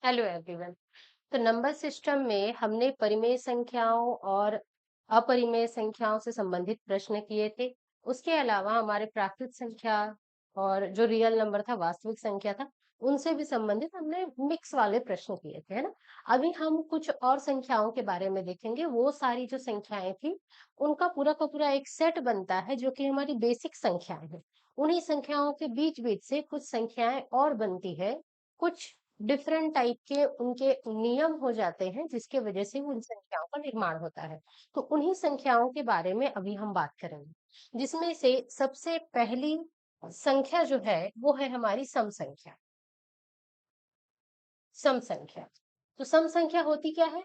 Hello everyone. तो number system में हमने परिमेय संख्याओं और अपरिमेय संख्याओं से संबंधित प्रश्न किए थे। उसके अलावा हमारे प्राकृत संख्या और जो रियल नंबर था, वास्तविक संख्या था, उनसे भी संबंधित हमने मिक्स वाले प्रश्न किए थे, है ना। अभी हम कुछ और संख्याओं के बारे में देखेंगे। वो सारी जो संख्याएं थी, उनका पूरा का पूरा एक सेट बनता है जो कि हमारी बेसिक संख्याएं हैं। उन्हीं संख्याओं के बीच बीच से कुछ संख्याएं और बनती है, कुछ डिफरेंट टाइप के उनके नियम हो जाते हैं, जिसके वजह से उन संख्याओं का निर्माण होता है। तो उन्हीं संख्याओं के बारे में अभी हम बात करेंगे, जिसमें से सबसे पहली संख्या जो है वो है हमारी सम संख्या। सम संख्या, तो सम संख्या होती क्या है?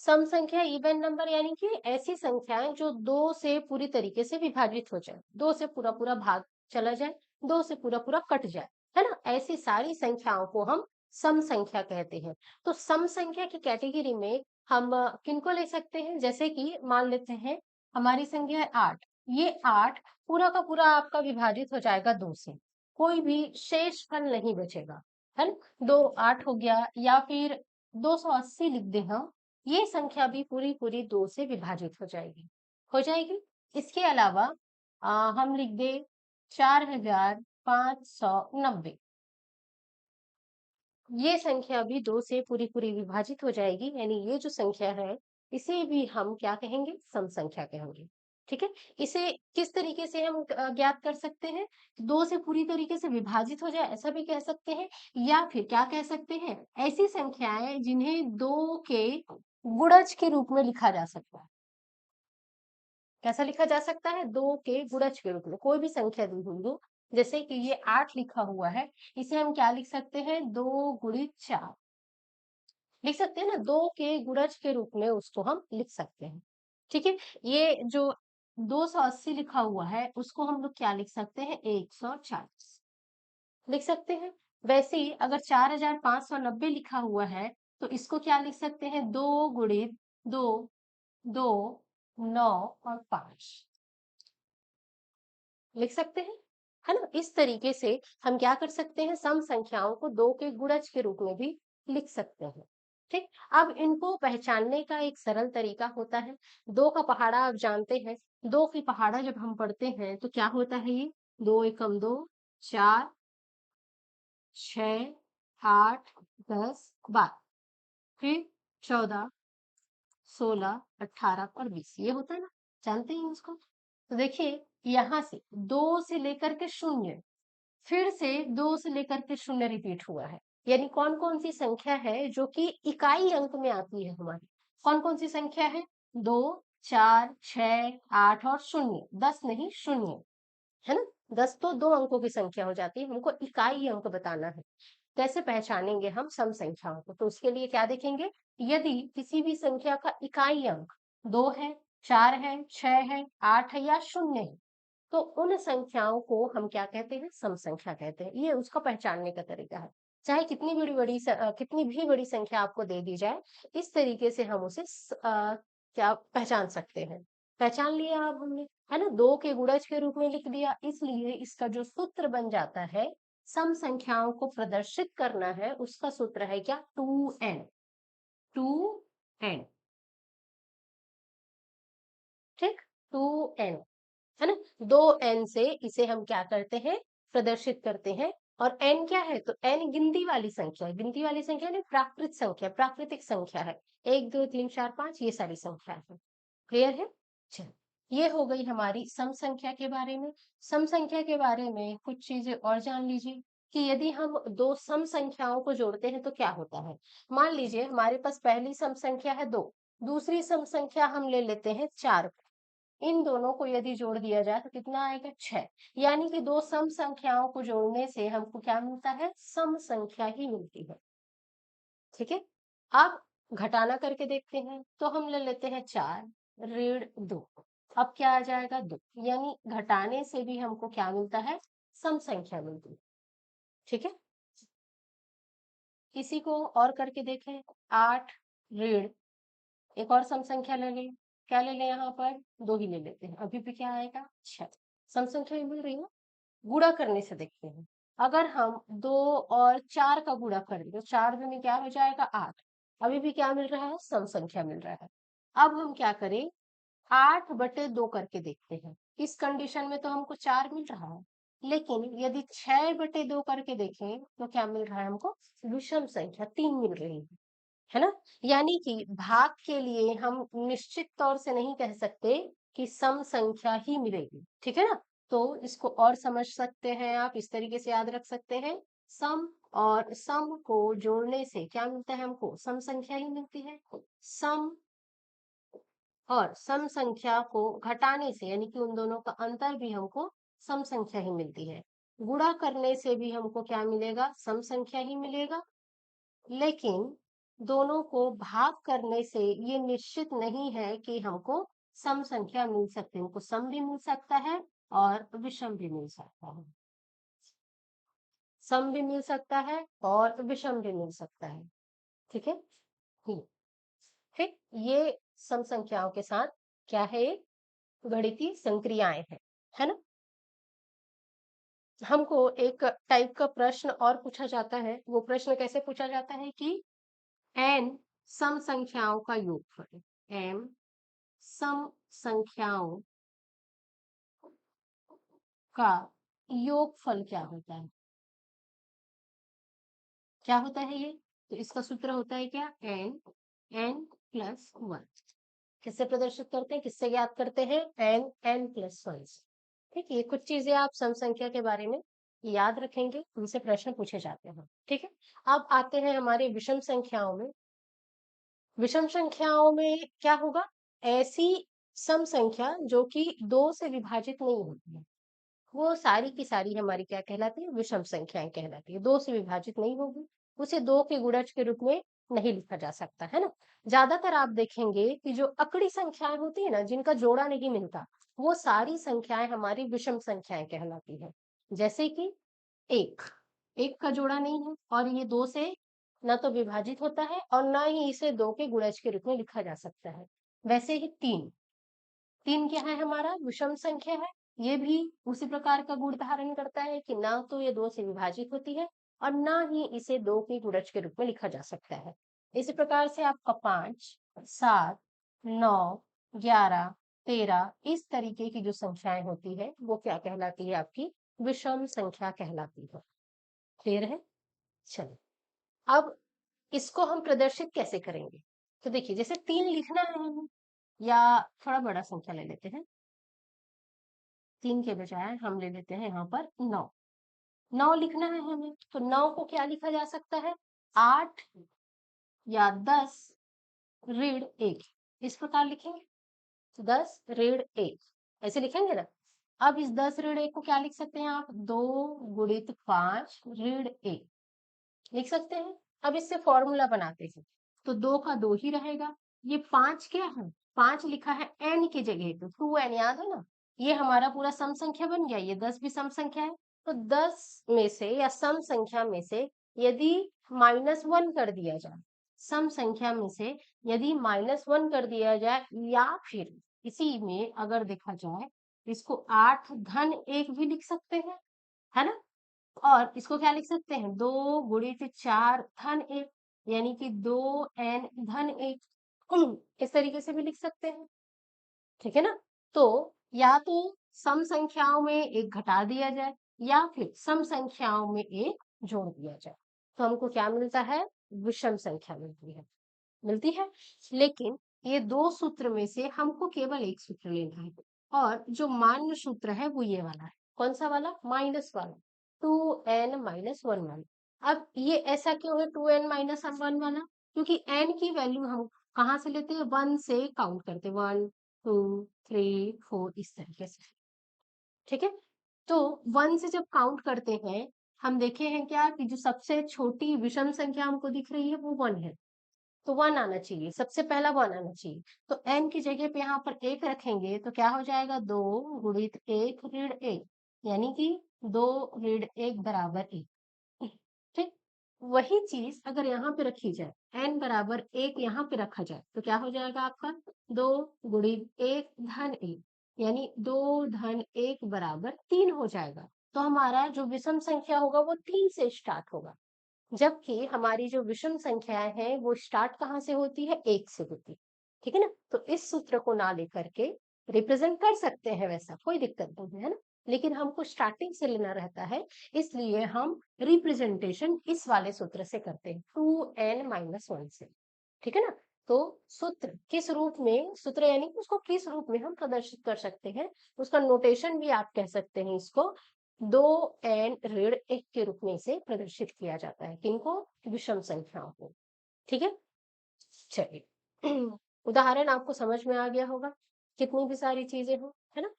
सम संख्या इवन नंबर, यानी कि ऐसी संख्याएं जो दो से पूरी तरीके से विभाजित हो जाए, दो से पूरा पूरा भाग चला जाए, दो से पूरा पूरा कट जाए, है ना। ऐसी सारी संख्याओं को हम सम संख्या कहते हैं। तो सम संख्या की कैटेगरी में हम किनको ले सकते हैं? जैसे कि मान लेते हैं हमारी संख्या है 8। ये 8 पूरा का पूरा आपका विभाजित हो जाएगा दो से, कोई भी शेष फल नहीं बचेगा, है ना। दो 8 हो गया, या फिर 280 लिख दे हम, ये संख्या भी पूरी पूरी दो से विभाजित हो जाएगी। इसके अलावा हम लिख दे 4590, ये संख्या भी दो से पूरी पूरी विभाजित हो जाएगी, यानी ये जो संख्या है इसे भी हम क्या कहेंगे? सम संख्या कहेंगे। ठीक है। इसे किस तरीके से हम ज्ञात कर सकते हैं? दो से पूरी तरीके से विभाजित हो जाए, ऐसा भी कह सकते हैं, या फिर क्या कह सकते हैं? ऐसी संख्याएं जिन्हें दो के गुणज के रूप में लिखा जा सकता है। कैसा लिखा जा सकता है? दो के गुणज के रूप में। कोई भी संख्या दी हुई हो, जैसे कि ये 8 लिखा हुआ है, इसे हम क्या लिख सकते हैं? 2 गुणित 4 लिख सकते हैं ना, दो के गुणज के रूप में उसको हम लिख सकते हैं। ठीक है। ये जो 280 लिखा हुआ है, उसको हम लोग क्या लिख सकते हैं? 140 लिख सकते हैं। वैसे ही अगर 4590 लिखा हुआ है, तो इसको क्या लिख सकते हैं? 2 गुणित 2, 2, 9 और 5 लिख सकते हैं, है ना। इस तरीके से हम क्या कर सकते हैं? सम संख्याओं को दो के गुणज के रूप में भी लिख सकते हैं। ठीक। अब इनको पहचानने का एक सरल तरीका होता है। दो का पहाड़ा आप जानते हैं। दो की पहाड़ा जब हम पढ़ते हैं तो क्या होता है? ये 2 एकम 2, 4, 6, 8, 10, 12, फिर 14, 16, 18 और 20, ये होता है ना। जानते हैं इसको। तो देखिए, यहाँ से दो से लेकर के शून्य, फिर से दो से लेकर के शून्य रिपीट हुआ है। यानी कौन कौन सी संख्या है जो कि इकाई अंक में आती है हमारी? कौन कौन सी संख्या है? 2, 4, 6, 8 और शून्य। 10 नहीं, शून्य, है ना। 10 तो दो अंकों की संख्या हो जाती है, हमको इकाई अंक बताना है। कैसे पहचानेंगे हम सम संख्याओं को? तो उसके लिए क्या देखेंगे? यदि किसी भी संख्या का इकाई अंक 2 है, 4 है, 6 है, 8 है या शून्य है, तो उन संख्याओं को हम क्या कहते हैं? सम संख्या कहते हैं। ये उसका पहचानने का तरीका है। चाहे कितनी भी बड़ी संख्या आपको दे दी जाए, इस तरीके से हम उसे क्या पहचान सकते हैं। पहचान लिया अब हमने, है ना। दो के गुणज के रूप में लिख दिया, इसलिए इसका जो सूत्र बन जाता है, सम संख्याओं को प्रदर्शित करना है, उसका सूत्र है क्या? 2n। 2n, ठीक। 2n, है ना। दो एन से इसे हम क्या करते हैं? प्रदर्शित करते हैं। और एन क्या है? तो एन गिनती वाली संख्या है। गिनती वाली संख्या ने प्राकृत संख्या, प्राकृतिक संख्या है। 1 2 3 4 5, ये सारी संख्या है। क्लियर है? चलो, ये हो गई हमारी सम संख्या के बारे में। सम संख्या के बारे में कुछ चीजें और जान लीजिए कि यदि हम दो सम संख्याओं को जोड़ते हैं तो क्या होता है। मान लीजिए हमारे पास पहली सम संख्या है 2, दूसरी सम संख्या हम ले लेते हैं 4। इन दोनों को यदि जोड़ दिया जाए तो कितना आएगा? 6। यानी कि दो सम संख्याओं को जोड़ने से हमको क्या मिलता है? सम संख्या ही मिलती है। ठीक है। अब घटाना करके देखते हैं, तो हम ले लेते हैं 4 ऋण 2। अब क्या आ जाएगा? 2। यानी घटाने से भी हमको क्या मिलता है? सम संख्या मिलती है। ठीक है। इसी को और करके देखें, 8 ऋण, एक और सम संख्या ले लें। क्या ले लें? यहाँ पर 2 ही ले लेते हैं, अभी भी क्या आएगा? 6। सम संख्या ही मिल रही है। गुणा करने से देखते हैं। अगर हम 2 और 4 का गुणा कर दें तो 4 दूनी क्या हो जाएगा 8। अभी भी क्या मिल रहा है, सम संख्या मिल रहा है। अब हम क्या करें, 8/2 करके देखते हैं। इस कंडीशन में तो हमको 4 मिल रहा है, लेकिन यदि 6/2 करके देखें तो क्या मिल रहा है हमको, विषम संख्या 3 मिल रही है ना। यानी कि भाग के लिए हम निश्चित तौर से नहीं कह सकते कि सम संख्या ही मिलेगी, ठीक है ना। तो इसको और समझ सकते हैं आप, इस तरीके से याद रख सकते हैं, सम और सम को जोड़ने से क्या मिलता है हमको, सम संख्या ही मिलती है। सम और सम संख्या को घटाने से यानी कि उन दोनों का अंतर भी हमको सम संख्या ही मिलती है। गुणा करने से भी हमको क्या मिलेगा, सम संख्या ही मिलेगा। लेकिन दोनों को भाग करने से ये निश्चित नहीं है कि हमको सम संख्या मिल सकती है, हमको सम भी मिल सकता है और विषम भी मिल सकता है। सम भी मिल सकता है और विषम भी मिल सकता है, ठीक है। हम्म, ठीक, ये सम संख्याओं के साथ क्या है, गणितीय संक्रियाएं हैं, है ना। हमको एक टाइप का प्रश्न और पूछा जाता है, वो प्रश्न कैसे पूछा जाता है कि n सम संख्याओं का योगफल, m सम संख्याओं का योगफल क्या होता है, क्या होता है ये, तो इसका सूत्र होता है क्या, n+1। किससे प्रदर्शित करते हैं, किससे ज्ञात करते हैं, n+1। ठीक है, ये कुछ चीजें आप सम संख्या के बारे में याद रखेंगे, उनसे प्रश्न पूछे जाते हैं, ठीक है। अब आते हैं हमारे विषम संख्याओं में। विषम संख्याओं में क्या होगा, ऐसी सम संख्या जो कि 2 से विभाजित नहीं होती है, वो सारी की सारी हमारी क्या कहलाती है, विषम संख्याएं कहलाती है। 2 से विभाजित नहीं होगी, उसे 2 के गुणज के रूप में नहीं लिखा जा सकता, है ना। ज्यादातर आप देखेंगे कि जो अकड़ी संख्याएं होती है ना, जिनका जोड़ा नहीं मिलता, वो सारी संख्याएं हमारी विषम संख्याएं कहलाती है। जैसे कि एक, एक का जोड़ा नहीं है और ये 2 से ना तो विभाजित होता है और ना ही इसे 2 के गुणज के रूप में लिखा जा सकता है। वैसे ही 3, 3 क्या है, हमारा विषम संख्या है। ये भी उसी प्रकार का गुण धारण करता है कि ना तो ये 2 से विभाजित होती है और ना ही इसे 2 के गुणज के रूप में लिखा जा सकता है। इसी प्रकार से आपका 5, 7, 9, 11, 13 इस तरीके की जो संख्याएं होती है वो क्या कहलाती है, आपकी विषम संख्या कहलाती है। क्लियर है, चलो। अब इसको हम प्रदर्शित कैसे करेंगे, तो देखिए जैसे 3 लिखना है हमें, या थोड़ा बड़ा संख्या ले लेते हैं, 3 के बजाय हम ले लेते हैं यहाँ पर 9। 9 लिखना है हमें, तो 9 को क्या लिखा जा सकता है, 8 या 10 ऋण 1, इस प्रकार लिखेंगे। 10 ऋण 1 ऐसे लिखेंगे ना। अब इस 10 ऋण 1 को क्या लिख सकते हैं आप, 2 गुणित 5 ऋण 1 लिख सकते हैं। अब इससे फॉर्मूला बनाते हैं, तो 2 का 2 ही रहेगा। ये 5 क्या है, 5 लिखा है n की जगह पे, 2n याद है ना। ये हमारा पूरा सम संख्या बन गया, ये 10 भी सम संख्या है। तो 10 में से या सम संख्या में से यदि -1 कर दिया जाए, सम संख्या में से यदि -1 कर दिया जाए, या फिर इसी में अगर देखा जाए, इसको 8 धन 1 भी लिख सकते हैं, है ना। और इसको क्या लिख सकते हैं, 2 गुणित 4 धन 1, यानी कि 2n धन 1 इस तरीके से भी लिख सकते हैं, ठीक है ना। तो या तो सम संख्याओं में एक घटा दिया जाए या फिर सम संख्याओं में एक जोड़ दिया जाए, तो हमको क्या मिलता है, विषम संख्या मिलती है। लेकिन ये 2 सूत्र में से हमको केवल एक सूत्र लेना है, और जो मान्य सूत्र है वो ये वाला है, कौन सा वाला, माइनस वाला, 2n-1 वाला। अब ये ऐसा क्यों है 2n-1 वाला, क्योंकि n की वैल्यू हम कहाँ से लेते हैं, 1 से काउंट करते हैं, 1 2 3 4 इस तरीके से, ठीक है। तो 1 से जब काउंट करते हैं, हम देखे हैं क्या कि जो सबसे छोटी विषम संख्या हमको दिख रही है वो 1 है, तो 1 आना चाहिए, सबसे पहला 1 आना चाहिए। तो n की जगह पे यहाँ पर 1 रखेंगे तो क्या हो जाएगा, 2 गुणित 1 ऋण 1, यानी कि 2 ऋण 1 बराबर 1, ठीक। वही चीज अगर यहाँ पे रखी जाए, n बराबर 1 यहाँ पे रखा जाए, तो क्या हो जाएगा आपका, 2 गुणित 1 धन 1, यानी 2 धन 1 बराबर 3 हो जाएगा। तो हमारा जो विषम संख्या होगा वो 3 से स्टार्ट होगा, जबकि हमारी जो विषम संख्याएं हैं वो स्टार्ट कहाँ से होती है, 1 से होती है। ठीक है ना? तो इस सूत्र को ना लेकर के रिप्रेजेंट कर सकते हैं, वैसा कोई दिक्कत नहीं है ना, लेकिन हमको स्टार्टिंग से लेना रहता है, इसलिए हम रिप्रेजेंटेशन इस वाले सूत्र से करते हैं, 2n-1 से। ठीक है ना? तो सूत्र किस रूप में, सूत्र यानी कि उसको किस रूप में हम प्रदर्शित कर सकते हैं, उसका नोटेशन भी आप कह सकते हैं इसको, 2n-1 के रूप में इसे प्रदर्शित किया जाता है। किनको? विषम संख्याओं को। ठीक है, चलिए उदाहरण आपको समझ में आ गया होगा, कितनी भी सारी चीजें हो, है ना।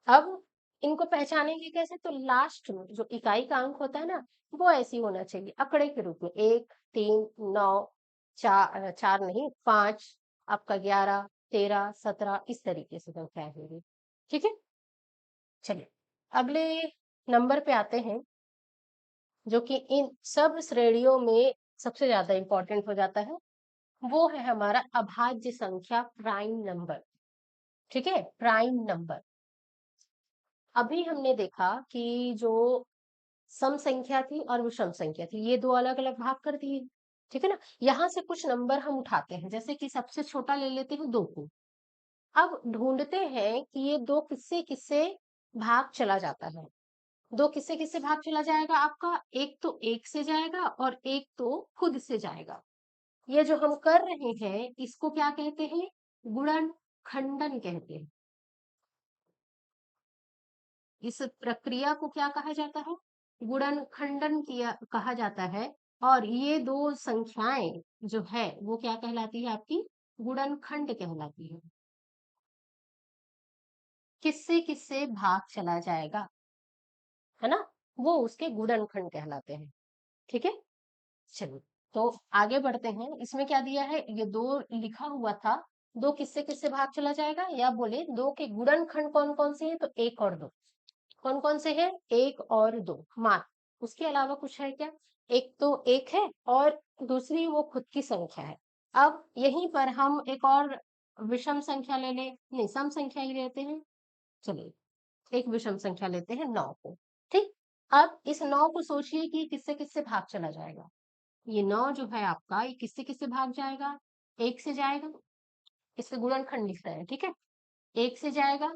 अब इनको पहचानेंगे कैसे, तो लास्ट में जो इकाई का अंक होता है ना, वो ऐसी होना चाहिए आंकड़े के रूप में, 1, 3, 9, 4, 4 नहीं 5, आपका 11, 13, 17, इस तरीके से संख्याएं होंगी। ठीक है, चलिए अगले नंबर पे आते हैं, जो कि इन सब श्रेणियों में सबसे ज्यादा इंपॉर्टेंट हो जाता है, वो है हमारा अभाज्य संख्या, प्राइम नंबर। ठीक है, प्राइम नंबर। अभी हमने देखा कि जो सम संख्या थी और विषम संख्या थी, ये दो अलग अलग भाग कर दिए। ठीक है ना, यहाँ से कुछ नंबर हम उठाते हैं, जैसे कि सबसे छोटा ले लेते हैं 2 को। अब ढूंढते हैं कि ये दो किससे किससे भाग चला जाता है। दो किससे किससे भाग चला जाएगा आपका, एक तो 1 से जाएगा और एक तो खुद से जाएगा। ये जो हम कर रहे हैं इसको क्या कहते हैं, गुणन खंडन कहते हैं। इस प्रक्रिया को क्या कहा जाता है, गुणन खंडन किया कहा जाता है। और ये दो संख्याएं जो है वो क्या कहलाती है आपकी, गुणनखंड कहलाती है। किससे किससे भाग चला जाएगा, है ना, वो उसके गुणनखंड कहलाते हैं। ठीक है, चलिए तो आगे बढ़ते हैं। इसमें क्या दिया है, ये 2 लिखा हुआ था, 2 किससे किससे भाग चला जाएगा, या बोले 2 के गुणनखंड कौन कौन से हैं, तो 1 और 2। कौन कौन से हैं, 1 और 2 मात्र, उसके अलावा कुछ है क्या, एक तो 1 है और दूसरी वो खुद की संख्या है। अब यहीं पर हम एक और विषम संख्या ले लें, नहीं सम संख्या ही लेते हैं। चलिए एक विषम संख्या लेते हैं, 9 को। ठीक, अब इस 9 को सोचिए कि किससे किससे भाग चला जाएगा। ये 9 जो है आपका, ये किससे किससे भाग जाएगा, 1 से जाएगा, इसके गुणनखंड लिख रहे हैं। ठीक है, 1 से जाएगा,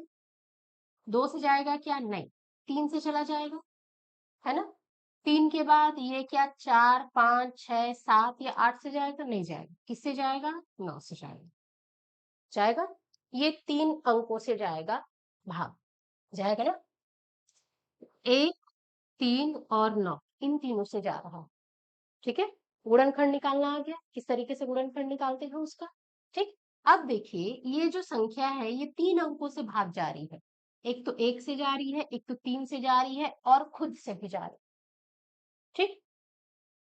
2 से जाएगा क्या, नहीं, 3 से चला जाएगा, है ना। 3 के बाद ये क्या, 4, 5, 6, 7 या 8 से जाएगा, नहीं जाएगा, किससे जाएगा, 9 से जाएगा। जाएगा, ये 3 अंकों से जाएगा भाग, जाएगा ना, 1, 3 और 9, इन तीनों से जा रहा है। ठीक है, गुणनखंड निकालना आ गया, किस तरीके से गुणनखंड निकालते हैं उसका। ठीक, अब देखिए ये जो संख्या है ये 3 अंकों से भाग जा रही है, एक तो 1 से जा रही है, एक तो 3 से जा रही है और खुद से भी जा रही है। ठीक,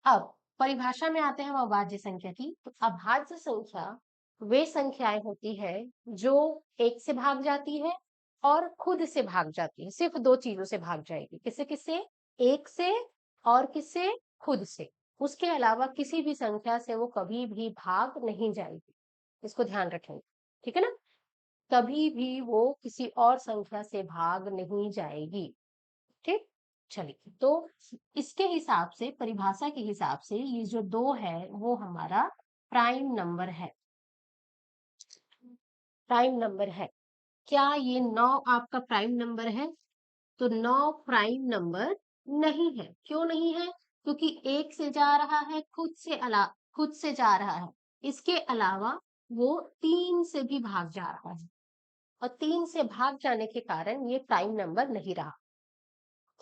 अब परिभाषा में आते हैं हम अभाज्य संख्या की। तो अभाज्य संख्या वे संख्याएं होती है जो 1 से भाग जाती है और खुद से भाग जाती है, सिर्फ 2 चीजों से भाग जाएगी, किससे किससे, 1 से और किससे, खुद से। उसके अलावा किसी भी संख्या से वो कभी भी भाग नहीं जाएगी, इसको ध्यान रखें। ठीक है ना, कभी भी वो किसी और संख्या से भाग नहीं जाएगी। ठीक, चलिए तो इसके हिसाब से, परिभाषा के हिसाब से ये जो 2 है वो हमारा प्राइम नंबर है, प्राइम नंबर है। क्या ये 9 आपका प्राइम नंबर है, तो 9 प्राइम नंबर नहीं है। क्यों नहीं है, क्योंकि 1 से जा रहा है, खुद से जा रहा है, इसके अलावा वो 3 से भी भाग जा रहा है, और 3 से भाग जाने के कारण ये प्राइम नंबर नहीं रहा।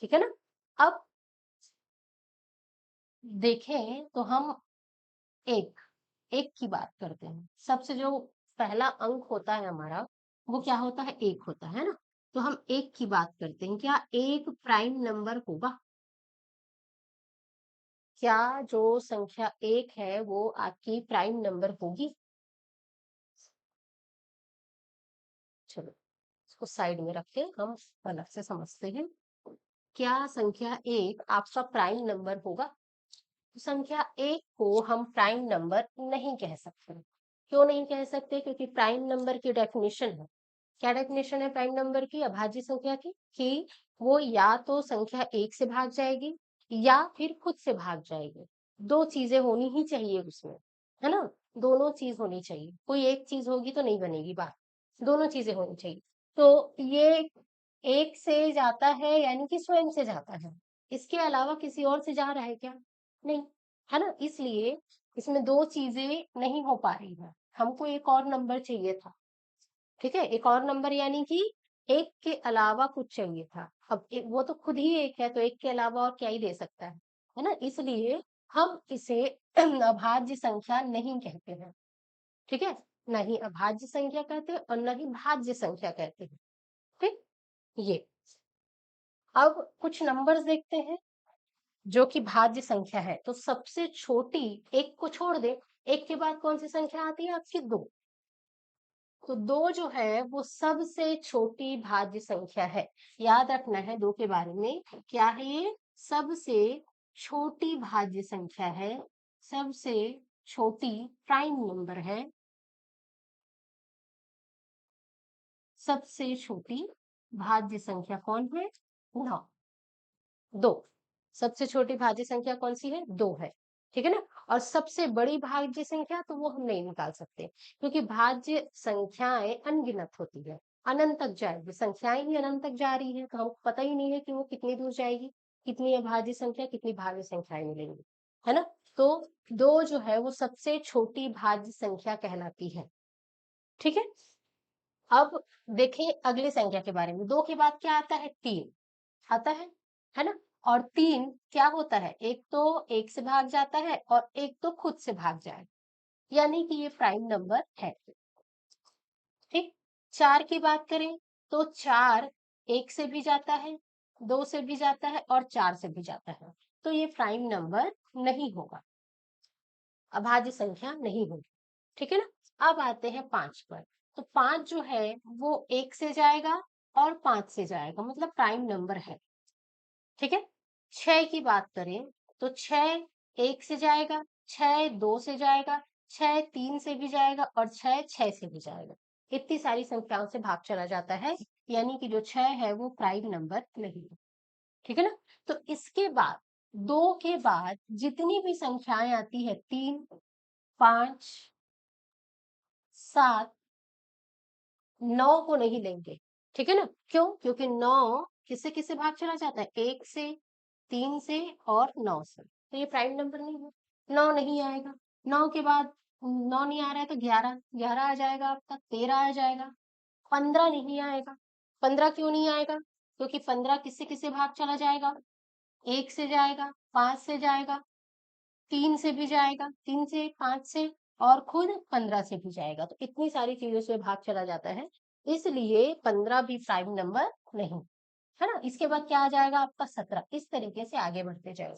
ठीक है ना, अब देखें तो हम एक एक की बात करते हैं। सबसे जो पहला अंक होता है हमारा वो क्या होता है, 1 होता है ना। तो हम 1 की बात करते हैं, क्या 1 प्राइम नंबर होगा, क्या जो संख्या 1 है वो आपकी प्राइम नंबर होगी। चलो इसको साइड में रखते हैं, हम अलग से समझते हैं। क्या संख्या 1 आपका प्राइम नंबर होगा, तो संख्या 1 को हम प्राइम नंबर नहीं कह सकते। क्यों नहीं कह सकते, क्योंकि प्राइम नंबर की डेफिनेशन है, क्या डेफिनेशन है प्राइम नंबर की, अभाज्य संख्या की, कि वो या तो संख्या 1 से भाग जाएगी या फिर खुद से भाग जाएगी। 2 चीज़ें होनी ही चाहिए उसमें, है ना? दोनों चीज़ होनी चाहिए। कोई एक चीज़ होगी तो नहीं बनेगी बात, दोनों चीज़ें होनी चाहिए। तो ये 1 से जाता है यानी कि स्वयं से जाता है। इसके अलावा किसी और से जा रहा है क्या? नहीं, है ना? इसलिए इसमें 2 चीज़ें नहीं हो पा रही हैं। हमको एक और नंबर चाहिए था। ठीक है? एक और नंबर यानी कि 1 के अलावा कुछ चाहिए था। अब वो तो खुद ही 1 है, तो 1 के अलावा और क्या ही दे सकता है ना? इसलिए हम इसे अभाज्य संख्या नहीं कहते हैं, ठीक है? ना ही अभाज्य संख्या कहते हैं और ना ही भाज्य संख्या कहते हैं, ठीक? ये। अब कुछ नंबर्स देखते हैं जो कि भाज्य संख्या है। तो सबसे छोटी 1 को छोड़ दें, 1 के बाद कौन सी संख्या आती है आपकी? 2। तो 2 जो है वो सबसे छोटी भाज्य संख्या है। याद रखना है 2 के बारे में, क्या है ये? सबसे छोटी भाज्य संख्या है, सबसे छोटी प्राइम नंबर है, सबसे छोटी भाज्य संख्या कौन है? 9। 2। सबसे छोटी भाज्य संख्या कौन सी है? 2 है। ठीक है ना? और सबसे बड़ी भाज्य संख्या तो वो हम नहीं निकाल सकते, क्योंकि भाज्य संख्याएं अनगिनत होती है, अनंत तक जाएगी। संख्याएं ही अनंत तक जा रही है, तो हमको पता ही नहीं है कि वो कितनी दूर जाएगी, कितनी अभाज्य संख्या, कितनी भाज्य संख्याएं मिलेंगी, है ना? तो 2 जो है वो सबसे छोटी भाज्य संख्या कहलाती है। ठीक है? अब देखें अगली संख्या के बारे में। 2 के बाद क्या आता है? 3 आता है ना? और 3 क्या होता है? एक तो 1 से भाग जाता है और एक तो खुद से भाग जाए, यानी कि ये प्राइम नंबर है। ठीक। 4 की बात करें तो 4 1 से भी जाता है, 2 से भी जाता है और 4 से भी जाता है, तो ये प्राइम नंबर नहीं होगा, अभाज्य संख्या नहीं होगी। ठीक है ना? अब आते हैं 5 पर। तो 5 जो है वो 1 से जाएगा और 5 से जाएगा, मतलब प्राइम नंबर है। ठीक है? 6 की बात करें तो 6 1 से जाएगा, 6 2 से जाएगा, 6 3 से भी जाएगा और 6 6 से भी जाएगा। इतनी सारी संख्याओं से भाग चला जाता है, यानी कि जो 6 है वो प्राइम नंबर नहीं है। ठीक है ना? तो इसके बाद 2 के बाद जितनी भी संख्याएं आती है 3 5 7 9 को नहीं लेंगे। ठीक है ना? क्यों? क्योंकि 9 किससे किससे भाग चला जाता है? 1 से, 3 से और 9 से। तो ये प्राइम नंबर नहीं है, 9 नहीं आएगा। 9 के बाद 9 नहीं आ रहा है तो 11, 11 आ जाएगा आपका, 13 आ जाएगा, 15 नहीं आएगा। 15 क्यों नहीं आएगा? क्योंकि 15 किससे किससे भाग चला जाएगा? 1 से जाएगा, 5 से जाएगा, 3 से भी जाएगा, 3 से, 5 से और खुद 15 से भी जाएगा। तो इतनी सारी चीजों से भाग चला जाता है, इसलिए 15 भी प्राइम नंबर नहीं, है ना? इसके बाद क्या आ जाएगा आपका? 17। इस तरीके से आगे बढ़ते जाएगा।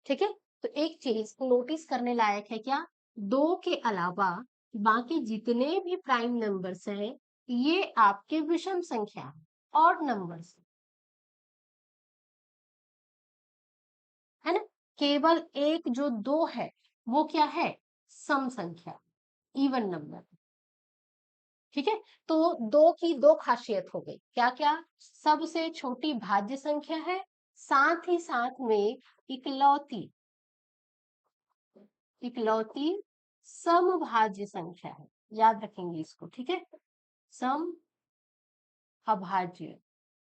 ठीक है? तो एक चीज नोटिस करने लायक है क्या? 2 के अलावा बाकी जितने भी प्राइम नंबर्स हैं, ये आपके विषम संख्या हैं, ऑड नंबर्स, है ना? केवल एक जो 2 है वो क्या है? सम संख्या, इवन नंबर। ठीक है? तो 2 की 2 खासियत हो गई, क्या क्या? सबसे छोटी भाज्य संख्या है, साथ ही साथ में इकलौती, इकलौती समभाज्य संख्या है। याद रखेंगे इसको, ठीक है? सम अभाज्य,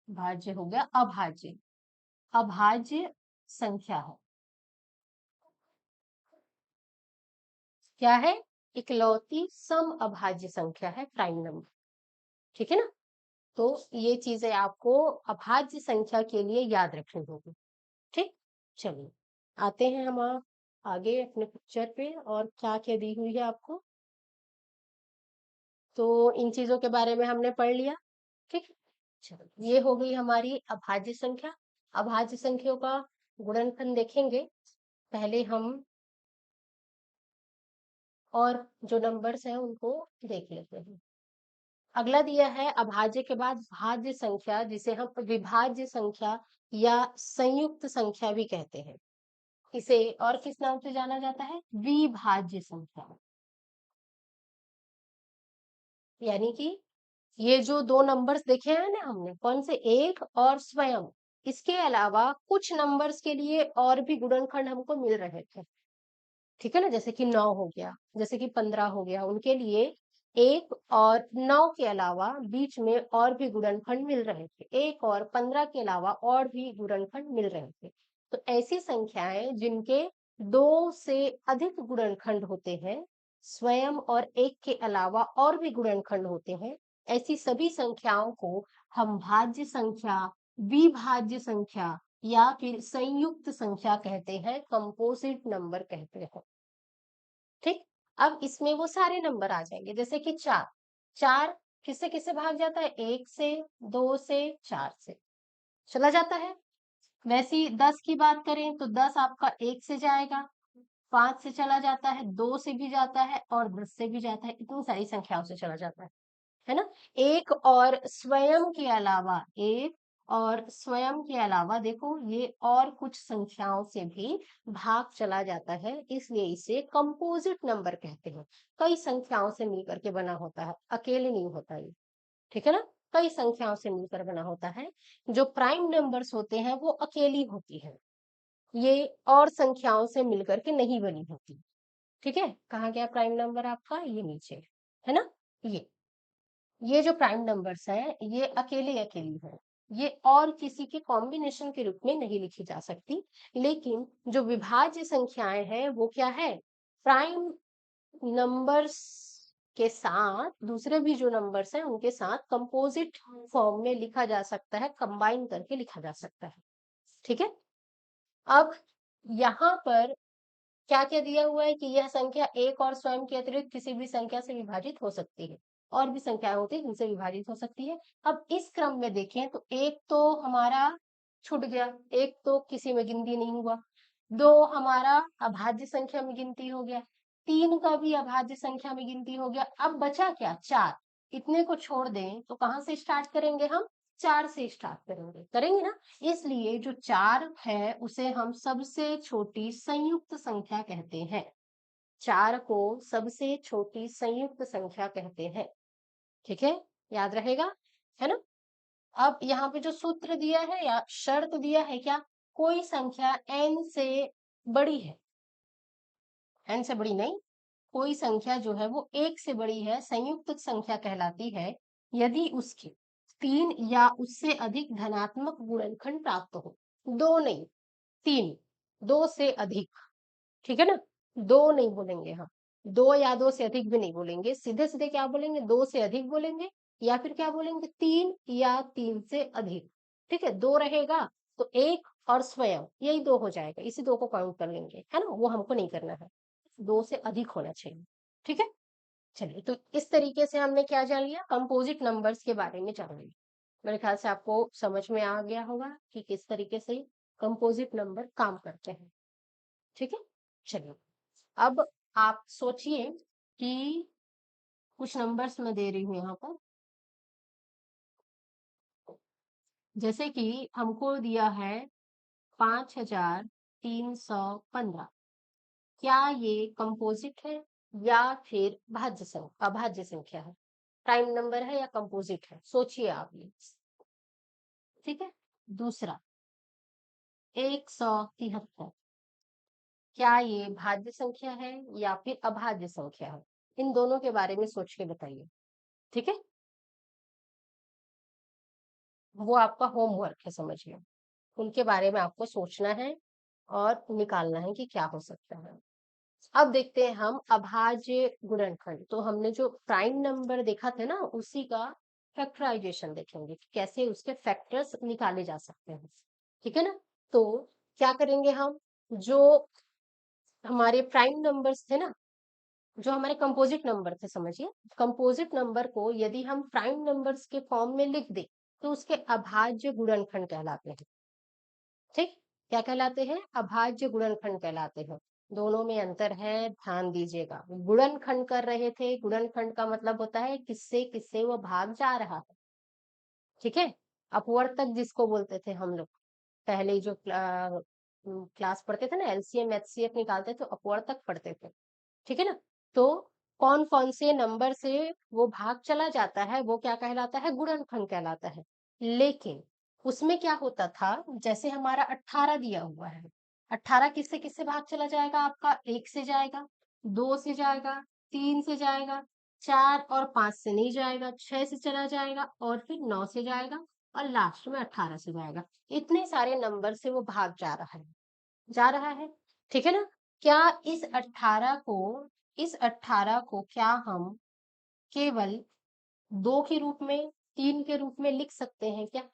भाज्य हो गया अभाज्य, अभाज्य संख्या है। क्या है? इकलौती सम अभाज्य संख्या है प्राइम नंबर। ठीक है ना? तो ये चीजें आपको अभाज्य संख्या के लिए याद रखनी होगी। ठीक। चलिए आते हैं हम आगे अपने पिक्चर पे, और क्या क्या दी हुई है आपको। तो इन चीजों के बारे में हमने पढ़ लिया। ठीक। चलो ये हो गई हमारी अभाज्य संख्या। अभाज्य संख्याओं का गुणनफल देखेंगे। पहले हम और जो नंबर्स हैं उनको देख लेते हैं। अगला दिया है अभाज्य के बाद भाज्य संख्या, जिसे हम विभाज्य संख्या या संयुक्त संख्या भी कहते हैं। इसे और किस नाम से जाना जाता है? विभाज्य संख्या। यानी कि ये जो 2 नंबर्स देखे हैं ना हमने, कौन से? 1 और स्वयं, इसके अलावा कुछ नंबर्स के लिए और भी गुणनखंड हमको मिल रहे थे, ठीक है ना, जैसे कि 9 हो गया, जैसे कि 15 हो गया, उनके लिए 1 और 9 के अलावा बीच में और भी गुणनखंड मिल रहे थे, 1 और 15 के अलावा और भी गुणनखंड मिल रहे थे। तो ऐसी संख्याएं जिनके 2 से अधिक गुणनखंड होते हैं, स्वयं और 1 के अलावा और भी गुणनखंड होते हैं, ऐसी सभी संख्याओं को हम भाज्य संख्या, विभाज्य संख्या या फिर संयुक्त संख्या कहते हैं, कंपोजिट नंबर कहते हैं। ठीक। अब इसमें वो सारे नंबर आ जाएंगे, जैसे कि 4, 4 किससे किससे भाग जाता है, 1 से, 2 से, 4 से चला जाता है। वैसे ही 10 की बात करें तो 10 आपका 1 से जाएगा, 5 से चला जाता है, 2 से भी जाता है और 10 से भी जाता है, इतनी सारी संख्याओं से चला जाता है ना। एक और स्वयं के अलावा, एक और स्वयं के अलावा देखो ये और कुछ संख्याओं से भी भाग चला जाता है, इसलिए इसे कंपोजिट नंबर कहते हैं। कई संख्याओं से मिलकर के बना होता है, अकेले नहीं होता ये, ठीक है ना, कई संख्याओं से मिलकर बना होता है। जो प्राइम नंबर्स होते हैं वो अकेली होती है, ये और संख्याओं से मिलकर के नहीं बनी होती। ठीक है, कहाँ गया प्राइम नंबर आपका, ये नीचे है ना। ये जो प्राइम नंबर्स है ये अकेले अकेली है, ये और किसी के कॉम्बिनेशन के रूप में नहीं लिखी जा सकती। लेकिन जो विभाज्य संख्याएं हैं वो क्या है, प्राइम नंबर्स के साथ दूसरे भी जो नंबर्स हैं उनके साथ कंपोजिट फॉर्म में लिखा जा सकता है, कंबाइन करके लिखा जा सकता है। ठीक है। अब यहाँ पर क्या क्या दिया हुआ है कि यह संख्या एक और स्वयं के अतिरिक्त किसी भी संख्या से विभाजित हो सकती है, और भी संख्याएं होती है जिनसे विभाजित हो सकती है। अब इस क्रम में देखें तो एक तो हमारा छूट गया, एक तो किसी में गिनती नहीं हुआ, 2 हमारा अभाज्य संख्या में गिनती हो गया, 3 का भी अभाज्य संख्या में गिनती हो गया। अब बचा क्या, 4। इतने को छोड़ दें तो कहाँ से स्टार्ट करेंगे हम, 4 से स्टार्ट करेंगे, करेंगे ना। इसलिए जो 4 है उसे हम सबसे छोटी संयुक्त संख्या कहते हैं, 4 को सबसे छोटी संयुक्त संख्या कहते हैं। ठीक है, याद रहेगा, है ना। अब यहाँ पे जो सूत्र दिया है या शर्त दिया है क्या, कोई संख्या n से बड़ी है, n से बड़ी नहीं, कोई संख्या जो है वो 1 से बड़ी है, संयुक्त संख्या कहलाती है यदि उसके 3 या उससे अधिक धनात्मक गुणनखंड प्राप्त हो। 2 नहीं, 3, 2 से अधिक, ठीक है ना, 2 नहीं बोलेंगे हम, 2 या 2 से अधिक भी नहीं बोलेंगे, सीधे सीधे क्या बोलेंगे, 2 से अधिक बोलेंगे, या फिर क्या बोलेंगे, 3 या 3 से अधिक। ठीक है, 2 रहेगा तो 1 और स्वयं, यही 2 हो जाएगा, इसी 2 को काउंट कर लेंगे, है ना, वो हमको नहीं करना है, 2 से अधिक होना चाहिए। ठीक है, चलिए, तो इस तरीके से हमने क्या जान लिया, कंपोजिट नंबर्स के बारे में जान लिया। मेरे ख्याल से आपको समझ में आ गया होगा कि किस तरीके से कंपोजिट नंबर काम करते हैं। ठीक है, चलिए, अब आप सोचिए कि कुछ नंबर्स मैं दे रही हूँ यहाँ पर, जैसे कि हमको दिया है 5315, क्या ये कंपोजिट है या फिर अभाज्य संख्या है, प्राइम नंबर है या कंपोजिट है, सोचिए आप ये। ठीक है, दूसरा 173, क्या ये भाज्य संख्या है या फिर अभाज्य संख्या है, इन दोनों के बारे में सोच के बताइए। ठीक है, वो आपका होमवर्क है, समझिए, उनके बारे में आपको सोचना है और निकालना है कि क्या हो सकता है। अब देखते हैं हम अभाज्य गुणनखंड, तो हमने जो प्राइम नंबर देखा था ना उसी का फैक्टराइजेशन देखेंगे कि कैसे उसके फैक्टर्स निकाले जा सकते हैं। ठीक है ना, तो क्या करेंगे हम, जो हमारे प्राइम नंबर्स थे ना, जो हमारे कंपोजिट नंबर थे, समझिए, कंपोजिट नंबर को यदि हम प्राइम नंबर्स के फॉर्म में लिख दे तो उसके अभाज्य गुणनखंड कहलाते हैं। ठीक, क्या कहलाते हैं, अभाज्य गुणनखंड कहलाते हैं। दोनों में अंतर है, ध्यान दीजिएगा, गुणनखंड कर रहे थे, गुणनखंड का मतलब होता है किससे किससे वो भाग जा रहा है। ठीक है, अपवर्तक जिसको बोलते थे हम लोग, पहले जो क्लास पढ़ते थे ना, एलसीएम एचसीएफ निकालते थे, अपवर्तक पढ़ते थे। ठीक है ना, तो कौन कौन से नंबर से वो भाग चला जाता है वो क्या कहलाता है, गुणनखंड कहलाता है। लेकिन उसमें क्या होता था, जैसे हमारा 18 दिया हुआ है, 18 किससे किससे भाग चला जाएगा आपका, 1 से जाएगा, 2 से जाएगा, 3 से जाएगा, 4 और 5 से नहीं जाएगा, 6 से चला जाएगा और फिर 9 से जाएगा और लास्ट में 18 से जाएगा। इतने सारे नंबर से वो भाग जा रहा है, ठीक है ना। क्या इस 18 को क्या हम केवल 2 के रूप में, 3 के रूप में लिख सकते हैं क्या?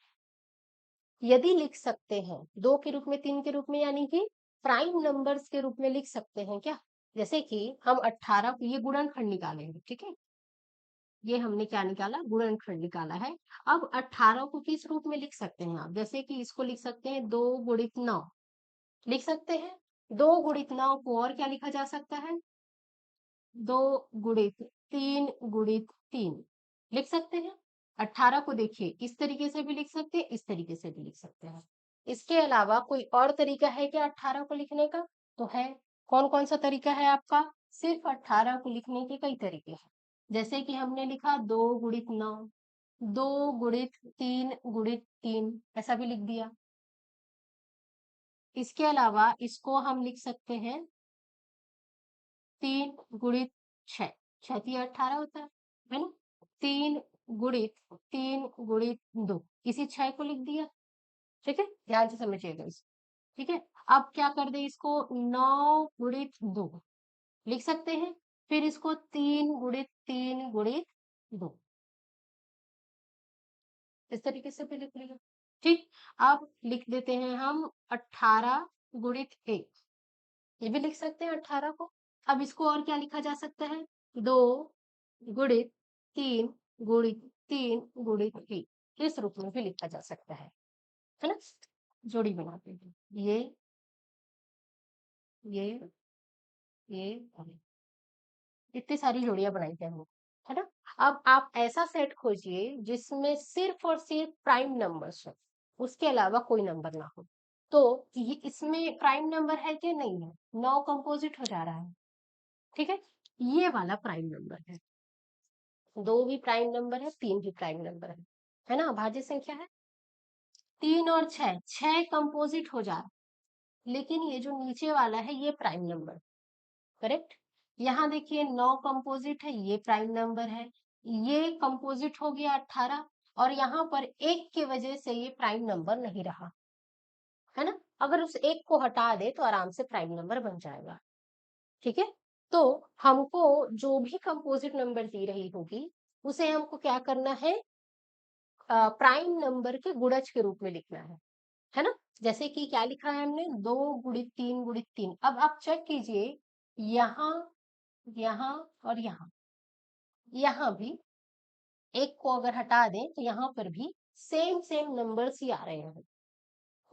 यदि लिख सकते हैं 2 के रूप में, 3 के रूप में, यानी कि प्राइम नंबर्स के रूप में लिख सकते हैं क्या? जैसे कि हम 18 को, ये गुणनखंड निकालेंगे, ठीक है, ये हमने क्या निकाला, गुणनखंड निकाला है। अब 18 को किस रूप में लिख सकते हैं आप, जैसे कि इसको लिख सकते हैं 2 गुणित 9 लिख सकते हैं। 2 गुणित 9 को और क्या लिखा जा सकता है, 2 गुणित 3 गुणित 3 लिख सकते हैं। 18 को देखिए इस तरीके से भी लिख सकते हैं, इस तरीके से भी लिख सकते हैं। इसके अलावा कोई और तरीका है क्या 18 को लिखने का? तो है। कौन कौन सा तरीका है आपका? सिर्फ 18 को लिखने के कई तरीके हैं। जैसे कि हमने लिखा 2 गुणित 9, 2 गुणित 3 गुणित 3, ऐसा भी लिख दिया। इसके अलावा इसको हम लिख सकते हैं 3 गुणित 6, 6 3 18 होता है ना। 3 गुणित 3 गुणित 2, इसी 6 को लिख दिया, ठीक है, ध्यान से समझिएगा इस, ठीक है। अब क्या कर दे इसको, 9 गुणित 2 लिख सकते हैं, फिर इसको 3 गुणित 3 गुणित 2, इस तरीके से भी लिख लिया, ठीक। अब लिख देते हैं हम 18 गुणित 1, ये भी लिख सकते हैं 18 को। अब इसको और क्या लिखा जा सकता है, 2 गुणित 3 गुणित 3 गुणित 3, इस रूप में भी लिखा जा सकता है ना। जोड़ी बनाते हैं, ये ये और ये। इतनी सारी जोड़ियां बनाई जाए हमने, है ना। अब आप ऐसा सेट खोजिए जिसमें सिर्फ और सिर्फ प्राइम नंबर्स हो, उसके अलावा कोई नंबर ना हो। तो ये इसमें प्राइम नंबर है कि नहीं है, 9 कंपोजिट हो जा रहा है, ठीक है, ये वाला प्राइम नंबर है। 2 भी प्राइम नंबर है, 3 भी प्राइम नंबर है ना, अभाज्य संख्या है। 3 और 6, 6 कंपोजिट हो जा रहा है, लेकिन ये जो नीचे वाला है ये प्राइम नंबर, करेक्ट। यहाँ देखिए 9 कंपोजिट है, ये प्राइम नंबर है, ये कंपोजिट हो गया 18, और यहाँ पर एक की वजह से ये प्राइम नंबर नहीं रहा, है ना। अगर उस एक को हटा दे तो आराम से प्राइम नंबर बन जाएगा, ठीक है। तो हमको जो भी कंपोजिट नंबर दी रही होगी उसे हमको क्या करना है, प्राइम नंबर के गुणज के रूप में लिखना है ना। जैसे कि क्या लिखा है हमने, 2 गुणित 3 गुणित 3। अब आप चेक कीजिए, यहाँ, यहाँ और यहाँ भी एक को अगर हटा दें तो यहाँ पर भी सेम सेम नंबर्स ही आ रहे हैं,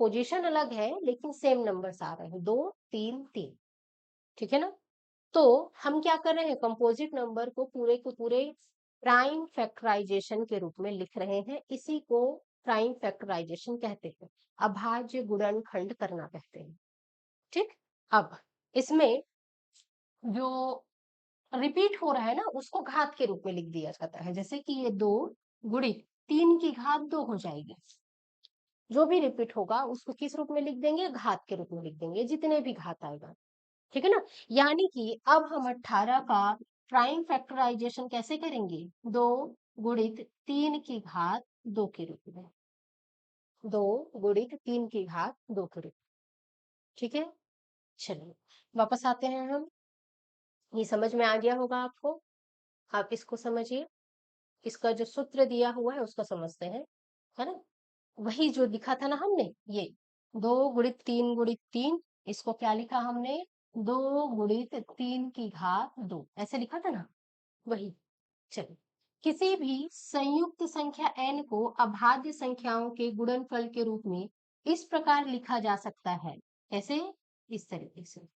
पोजीशन अलग है लेकिन सेम नंबर्स आ रहे हैं, 2 3 3, ठीक है ना। तो हम क्या कर रहे हैं, कंपोजिट नंबर को पूरे के पूरे प्राइम फैक्टराइजेशन के रूप में लिख रहे हैं, इसी को प्राइम फैक्टराइजेशन कहते हैं, अभाज्य गुणनखंड करना कहते हैं, ठीक। अब इसमें जो रिपीट हो रहा है ना उसको घात के रूप में लिख दिया जाता है, जैसे कि ये 2 गुणित 3 की घात 2 हो जाएगी। जो भी रिपीट होगा उसको किस रूप में लिख देंगे, घात के रूप में लिख देंगे, जितने भी घात आएगा, ठीक है ना। यानी कि अब हम 18 का प्राइम फैक्टराइजेशन कैसे करेंगे, 2 गुणित 3 की घात 2 के रूप में, 2 गुणित 3 की घात 2 के रूप में, ठीक है। चलिए वापस आते हैं हम, ये समझ में आ गया होगा आपको। आप इसको समझिए, इसका जो सूत्र दिया हुआ है उसको समझते हैं, है ना। वही जो लिखा था ना हमने, ये 2 गुणित 3 गुणित 3, इसको क्या लिखा हमने, 2 गुणित 3 की घात 2, ऐसे लिखा था ना, वही। चलिए, किसी भी संयुक्त संख्या n को अभाज्य संख्याओं के गुणनफल के रूप में इस प्रकार लिखा जा सकता है, कैसे, इस तरीके से,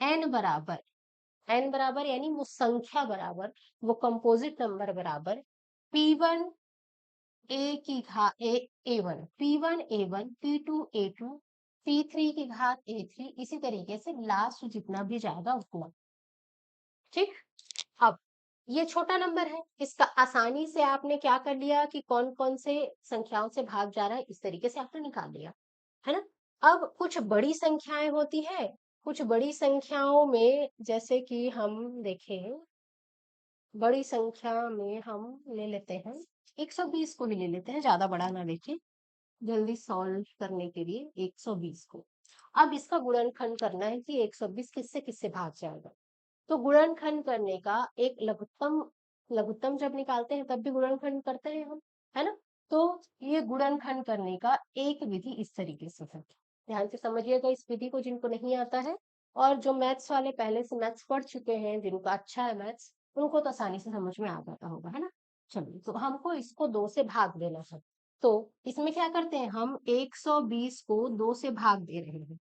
n बराबर, n बराबर यानी वो संख्या बराबर, वो कंपोजिट नंबर बराबर p1 ए की घात a1, p1 a1, p2 a2, p3 की घात a3, इसी तरीके से लास्ट जितना भी जाएगा उतना, ठीक। अब ये छोटा नंबर है, इसका आसानी से आपने क्या कर लिया कि कौन-कौन से संख्याओं से भाग जा रहा है, इस तरीके से आपने निकाल लिया, है ना? अब कुछ बड़ी संख्याएँ होती हैं, कुछ बड़ी संख्याओं में जैसे कि हम देखें, बड़ी संख्या में हम ले लेते हैं 120 को ही ले लेते हैं, ज़्यादा बड़ा ना लेके, जल्दी सॉल्व करने के लिए 120 को। अब इसका गुणनखंड करना है कि 120 किससे-किससे भाग जाएगा। तो गुणनखंड करने का एक लघुत्तम लघुत्तम जब निकालते हैं तब भी गुणनखंड करते हैं हम, है ना? तो ये गुणनखंड करने का एक विधि इस तरीके से है। ध्यान से समझिएगा इस विधि को जिनको नहीं आता है, और जो मैथ्स वाले पहले से मैथ्स पढ़ चुके हैं, जिनका अच्छा है मैथ्स, उनको तो आसानी से समझ में आ जाता होगा, है ना? चलिए, तो हमको इसको 2 से भाग देना है। तो इसमें क्या करते हैं हम, 120 को 2 से भाग दे रहे हैं।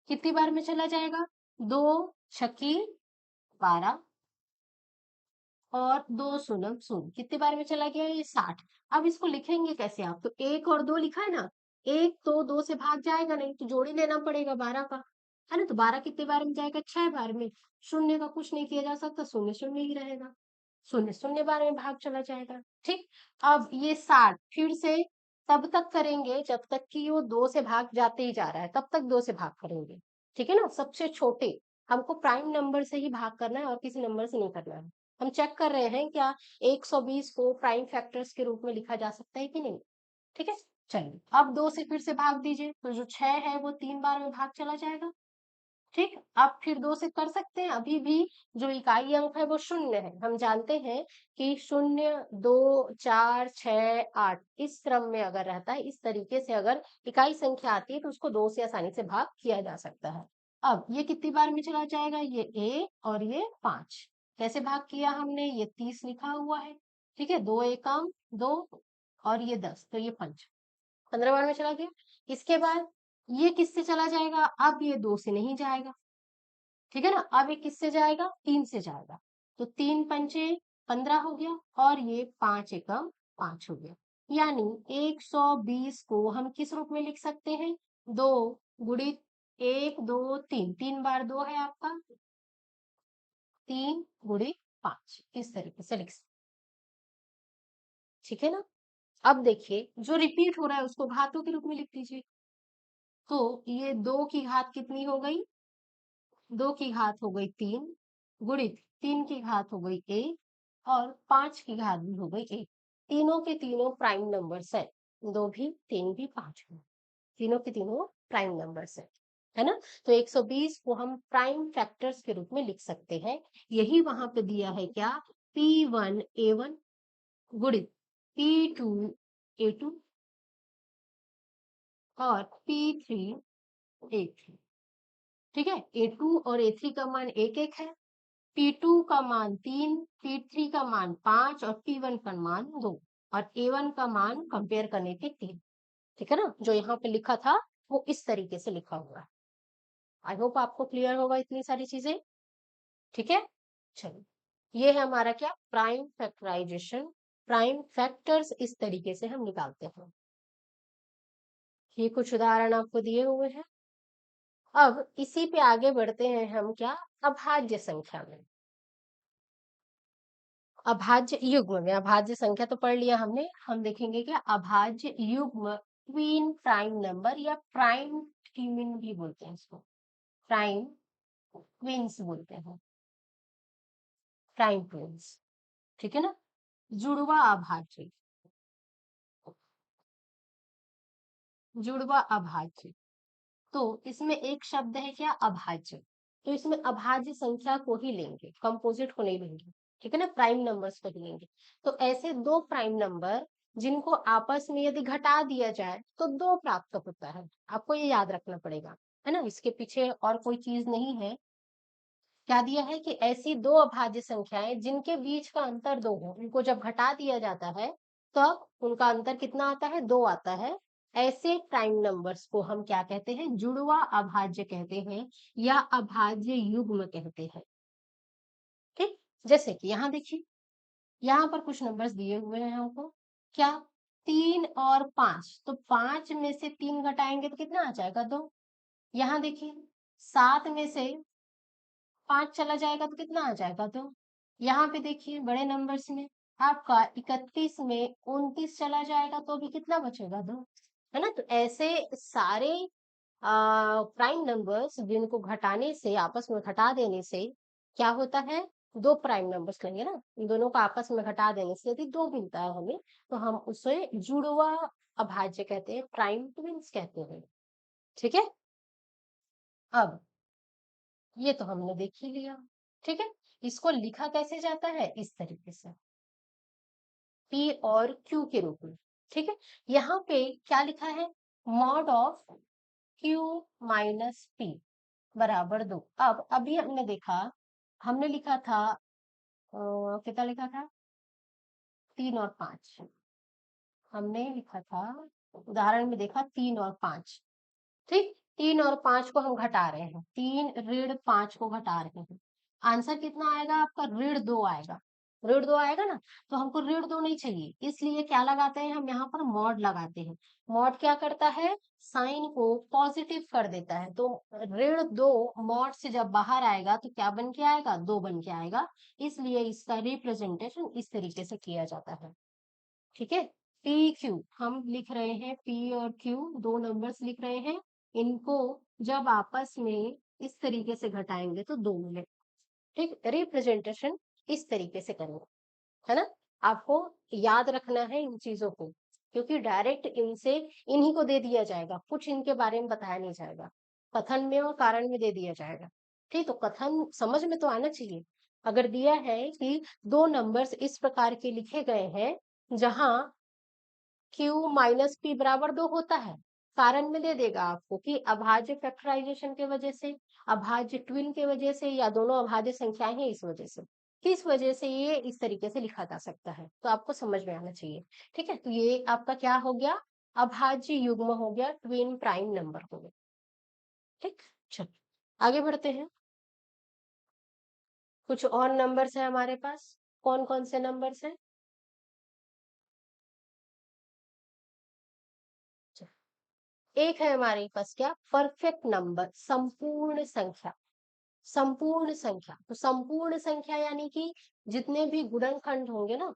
कितनी बार में चला जाएगा? 2 छक्की 12 और 2 शून्य शून्य, कितनी बार में चला गया ये? 60। अब इसको लिखेंगे कैसे आप? तो 1 और 2 लिखा है ना, 1 तो 2 से भाग जाएगा नहीं, तो जोड़ी लेना पड़ेगा 12 का, है ना? तो 12 कितनी बार में जाएगा? 6 बार में। शून्य का कुछ नहीं किया जा सकता, शून्य शून्य ही रहेगा, शून्य शून्य बार में भाग चला जाएगा। ठीक, अब ये 60 फिर से तब तक करेंगे जब तक कि वो 2 से भाग जाते ही जा रहा है, तब तक 2 से भाग करेंगे, ठीक है ना? सबसे छोटे, हमको प्राइम नंबर से ही भाग करना है और किसी नंबर से नहीं करना है। हम चेक कर रहे हैं क्या 120 को प्राइम फैक्टर्स के रूप में लिखा जा सकता है कि नहीं, ठीक है? चलिए, अब 2 से फिर से भाग दीजिए, तो जो 6 है वो 3 बार में भाग चला जाएगा। ठीक, अब फिर 2 से कर सकते हैं, अभी भी जो इकाई अंक है वो शून्य है। हम जानते हैं कि 0, 2, 4, 6, 8 इस क्रम में अगर रहता है, इस तरीके से अगर इकाई संख्या आती है तो उसको 2 से आसानी से भाग किया जा सकता है। अब ये कितनी बार में चला जाएगा? ये 1 और ये 5। कैसे भाग किया हमने? ये 30 लिखा हुआ है, ठीक है? 2 एकम 2 और ये 10, तो ये 5, 15 बार में चला गया। इसके बाद ये किससे चला जाएगा? अब ये 2 से नहीं जाएगा, ठीक है ना? अब ये किससे जाएगा? 3 से जाएगा। तो 3 पंचे 15 हो गया और ये 5 एकम 5 हो गया। यानी 120 को हम किस रूप में लिख सकते हैं? 2 गुणित 1, 2, 3, 3 बार 2 है आपका, 3 गुणित 5 इस तरीके से लिख सकते, ठीक है ना? अब देखिए जो रिपीट हो रहा है उसको घातों के रूप में लिख दीजिए। तो ये 2 की घात कितनी हो गई? 2 की घात हो गई 3, गुणित 3 की घात हो गई 1 और 5 की घात भी हो गई 1। तीनों के तीनों प्राइम नंबर्स है, 2 भी, 3 भी, 5 भी, तीनों के तीनों प्राइम नंबर्स है ना? तो 120 को हम प्राइम फैक्टर्स के रूप में लिख सकते हैं। यही वहां पे दिया है क्या? P1 A1 गुणित P2 A2 और P3 A3, ठीक है? A2 और A3 का मान एक एक है, P2 का मान 3, P3 का मान 5 और P1 का मान 2 और A1 का मान कंपेयर करने के 3, ठीक है ना? जो यहाँ पे लिखा था वो इस तरीके से लिखा हुआ है। आई होप आपको क्लियर होगा इतनी सारी चीजें, ठीक है? चलिए, ये है हमारा क्या? Prime factorisation. प्राइम फैक्टर्स इस तरीके से हम निकालते हैं। ये कुछ उदाहरण आपको दिए हुए हैं। अब इसी पे आगे बढ़ते हैं हम क्या? अभाज्य संख्या में। अभाज्य युग्म में, अभाज्य संख्या तो पढ़ लिया हमने, हम देखेंगे क्या? अभाज्य युग्म ट्विन प्राइम नंबर या प्राइम ट्विन भी बोलते हैं इसको, प्राइम ट्विन्स बोलते हैं, प्राइम ट्विन्स, ठीक है ना? जुड़वा अभाज्य, जुड़वा अभाज्य, तो इसमें एक शब्द है क्या? अभाज्य। तो इसमें अभाज्य संख्या को ही लेंगे, कंपोजिट को नहीं लेंगे, ठीक है ना? प्राइम नंबर्स को ही लेंगे। तो ऐसे दो प्राइम नंबर जिनको आपस में यदि घटा दिया जाए तो 2 प्राप्त होता है। आपको ये याद रखना पड़ेगा, है ना? इसके पीछे और कोई चीज नहीं है। क्या दिया है कि ऐसी 2 अभाज्य संख्याएं जिनके बीच का अंतर 2 हो, उनको जब घटा दिया जाता है तब उनका अंतर कितना आता है? 2 आता है। ऐसे प्राइम नंबर्स को हम क्या कहते हैं? जुड़वा अभाज्य कहते हैं या अभाज्य युग्म कहते हैं, ठीक? जैसे कि यहाँ देखिए, यहाँ पर कुछ नंबर्स दिए हुए हैं हमको, क्या? 3 और 5, तो 5 में से 3 घटाएंगे तो कितना आ जाएगा? 2। यहाँ देखिए, 7 में से 5 चला जाएगा तो कितना आ जाएगा? 2। यहाँ पे देखिए बड़े नंबर्स में आपका 31 में 29 चला जाएगा तो अभी कितना बचेगा? 2, है ना? तो ऐसे सारे प्राइम नंबर्स जिनको घटाने से, आपस में घटा देने से क्या होता है? दो प्राइम नंबर्स लेंगे ना, इन दोनों को आपस में घटा देने से यदि दो मिलता है हमें, तो हम उसे जुड़वा अभाज्य कहते हैं, प्राइम ट्विंस कहते हैं। ठीक है, अब ये तो हमने देख ही लिया। ठीक है, इसको लिखा कैसे जाता है? इस तरीके से, पी और क्यू के रूप में। ठीक है, यहाँ पे क्या लिखा है? Mod of Q minus P बराबर 2। अब अभी हमने देखा, हमने लिखा था कितना लिखा था? 3 और 5। हमने लिखा था, उदाहरण में देखा 3 और 5। ठीक, 3 और 5 को हम घटा रहे हैं, 3 - 5 को घटा रहे हैं। आंसर कितना आएगा आपका? -2 आएगा। -2 आएगा ना, तो हमको -2 नहीं चाहिए, इसलिए क्या लगाते हैं हम? यहाँ पर मॉड लगाते हैं। मॉड क्या करता है? साइन को पॉजिटिव कर देता है। तो -2 मॉड से जब बाहर आएगा तो क्या बन के आएगा? 2 बन के आएगा। इसलिए इसका रिप्रेजेंटेशन इस तरीके से किया जाता है। ठीक है, पी क्यू हम लिख रहे हैं, पी और क्यू दो नंबर्स लिख रहे हैं। इनको जब आपस में इस तरीके से घटाएंगे तो 2 मिले। ठीक, रिप्रेजेंटेशन इस तरीके से करेंगे, है ना? आपको याद रखना है इन चीजों को, क्योंकि डायरेक्ट इनसे इन्हीं को दे दिया जाएगा, कुछ इनके बारे में बताया नहीं जाएगा, कथन में और कारण में दे दिया जाएगा। ठीक, तो कथन समझ में तो आना चाहिए। अगर दिया है कि दो नंबर्स इस प्रकार के लिखे गए हैं जहां क्यू माइनस पी बराबर 2 होता है, कारण में दे देगा आपको कि अभाज्य फैक्टराइजेशन के वजह से, अभाज्य ट्विन के वजह से, या दोनों अभाज्य संख्याएं हैं इस वजह से, किस वजह से ये इस तरीके से लिखा जा सकता है, तो आपको समझ में आना चाहिए। ठीक है, तो ये आपका क्या हो गया? अभाज्य युग्म हो गया, ट्विन प्राइम नंबर हो गया। ठीक, चलो आगे बढ़ते हैं। कुछ और नंबर्स है हमारे पास, कौन कौन से नंबर्स हैं? एक है हमारे पास क्या? परफेक्ट नंबर, संपूर्ण संख्या। संपूर्ण संख्या, तो संपूर्ण संख्या यानी कि जितने भी गुणनखंड होंगे ना,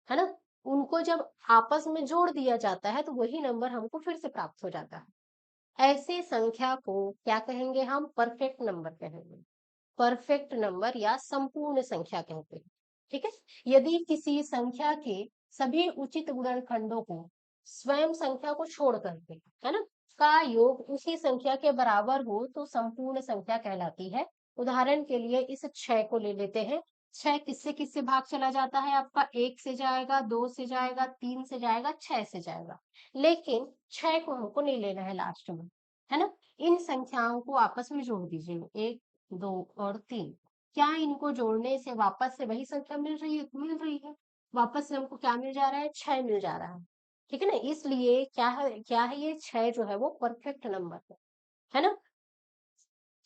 है ना, उनको जब आपस में जोड़ दिया जाता है तो वही नंबर हमको फिर से प्राप्त हो जाता है। ऐसे संख्या को क्या कहेंगे हम? परफेक्ट नंबर कहेंगे, परफेक्ट नंबर या संपूर्ण संख्या कहते हैं। ठीक है, यदि किसी संख्या के सभी उचित गुणनखंडों को स्वयं संख्या को छोड़ करके, है ना, का योग उसी संख्या के बराबर हो तो संपूर्ण संख्या कहलाती है। उदाहरण के लिए इस 6 को ले लेते हैं। 6 किससे किससे भाग चला जाता है आपका? 1 से जाएगा, 2 से जाएगा, 3 से जाएगा, 6 से जाएगा। लेकिन 6 को हमको नहीं लेना है लास्ट में, है ना। इन संख्याओं को आपस में जोड़ दीजिए, 1, 2 और 3। क्या इनको जोड़ने से वापस से वही संख्या मिल रही है? मिल रही है। वापस से हमको क्या मिल जा रहा है? 6 मिल जा रहा है। ठीक है ना, इसलिए क्या है ये 6 जो है वो परफेक्ट नंबर है ना।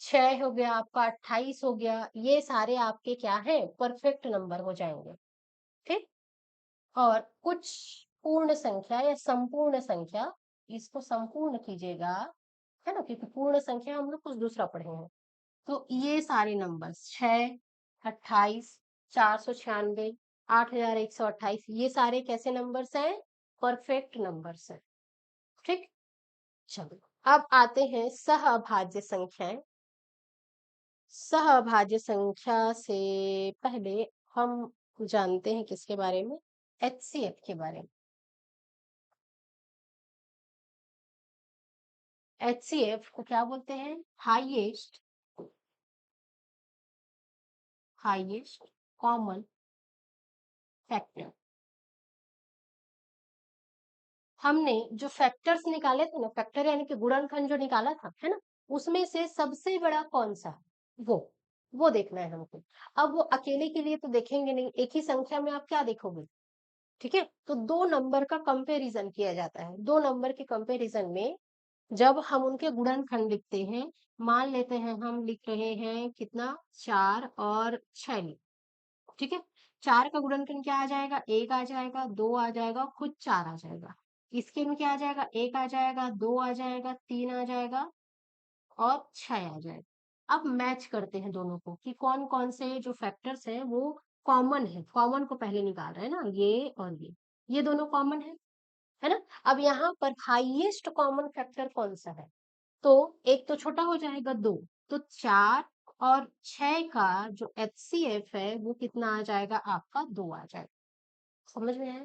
6 हो गया आपका, 28 हो गया, ये सारे आपके क्या है? परफेक्ट नंबर हो जाएंगे। ठीक, और कुछ पूर्ण संख्या या संपूर्ण संख्या, इसको संपूर्ण कीजिएगा, है ना, क्योंकि पूर्ण संख्या हम लोग कुछ दूसरा पढ़े हैं। तो ये सारे नंबर्स 6, 28, 496, 8128, ये सारे कैसे नंबर्स हैं? परफेक्ट नंबर्स हैं। ठीक, चलो अब आते हैं सहअभाज्य संख्याएं। सहअभाज्य संख्या से पहले हम जानते हैं किसके बारे में? एचसीएफ के बारे में। एचसीएफ को क्या बोलते हैं? Highest common factor. हमने जो फैक्टर्स निकाले थे ना, फैक्टर यानी कि गुणनखंड जो निकाला था, है ना, उसमें से सबसे बड़ा कौन सा है? वो देखना है हमको। अब वो अकेले के लिए तो देखेंगे नहीं, एक ही संख्या में आप क्या देखोगे? ठीक है, तो दो नंबर का कंपैरिजन किया जाता है। दो नंबर के कंपैरिजन में जब हम उनके गुणनखंड लिखते हैं, मान लेते हैं हम लिख रहे हैं कितना? 4 और 6। ठीक है, 4 का गुणनखंड क्या आ जाएगा? 1 आ जाएगा, 2 आ जाएगा, खुद 4 आ जाएगा। इसके में क्या आ जाएगा? 1 आ जाएगा, 2 आ जाएगा, 3 आ जाएगा और 6 आ जाएगा। अब मैच करते हैं दोनों को कि कौन कौन से जो फैक्टर्स हैं वो कॉमन है, कॉमन को पहले निकाल रहे हैं ना, ये और ये दोनों कॉमन है ना। अब यहाँ पर हाईएस्ट कॉमन फैक्टर कौन सा है, तो एक तो छोटा हो जाएगा 2, तो 4 और 6 का जो HCF है वो कितना आ जाएगा आपका, 2 आ जाएगा। समझ में आया?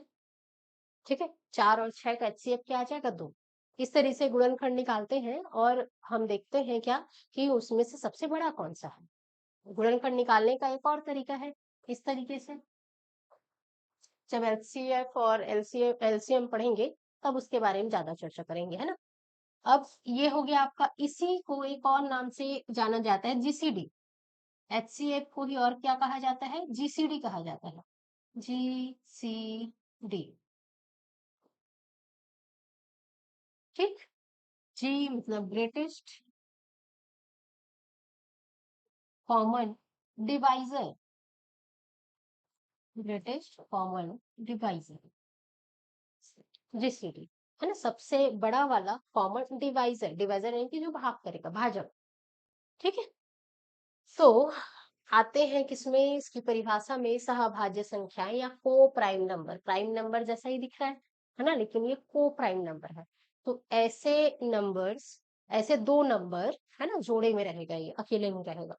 ठीक है, 4 और 6 का HCF क्या आ जाएगा, 2। इस तरह से गुणनखंड निकालते हैं और हम देखते हैं क्या कि उसमें से सबसे बड़ा कौन सा है। गुणनखंड निकालने का एक और तरीका है, इस तरीके से जब HCF और LCM LCM पढ़ेंगे तब उसके बारे में ज्यादा चर्चा करेंगे, है ना। अब ये हो गया आपका, इसी को एक और नाम से जाना जाता है, GCD। HCF को ही और क्या कहा जाता है, GCD कहा जाता है, GCD। ठीक, जी मतलब greatest common divisor, greatest common divisor, GCD, है ना, सबसे बड़ा वाला कॉमन डिवाइजर, डिवाइजर यानी कि जो भाग करेगा, भाजक। ठीक है, तो आते हैं किसमें, इसकी परिभाषा में, सहभाज्य संख्याएं या को प्राइम नंबर। प्राइम नंबर जैसा ही दिख रहा है ना, लेकिन ये को प्राइम नंबर है। तो ऐसे नंबर्स, ऐसे दो नंबर, है ना, जोड़े में रहेगा, ये अकेले में रहेगा,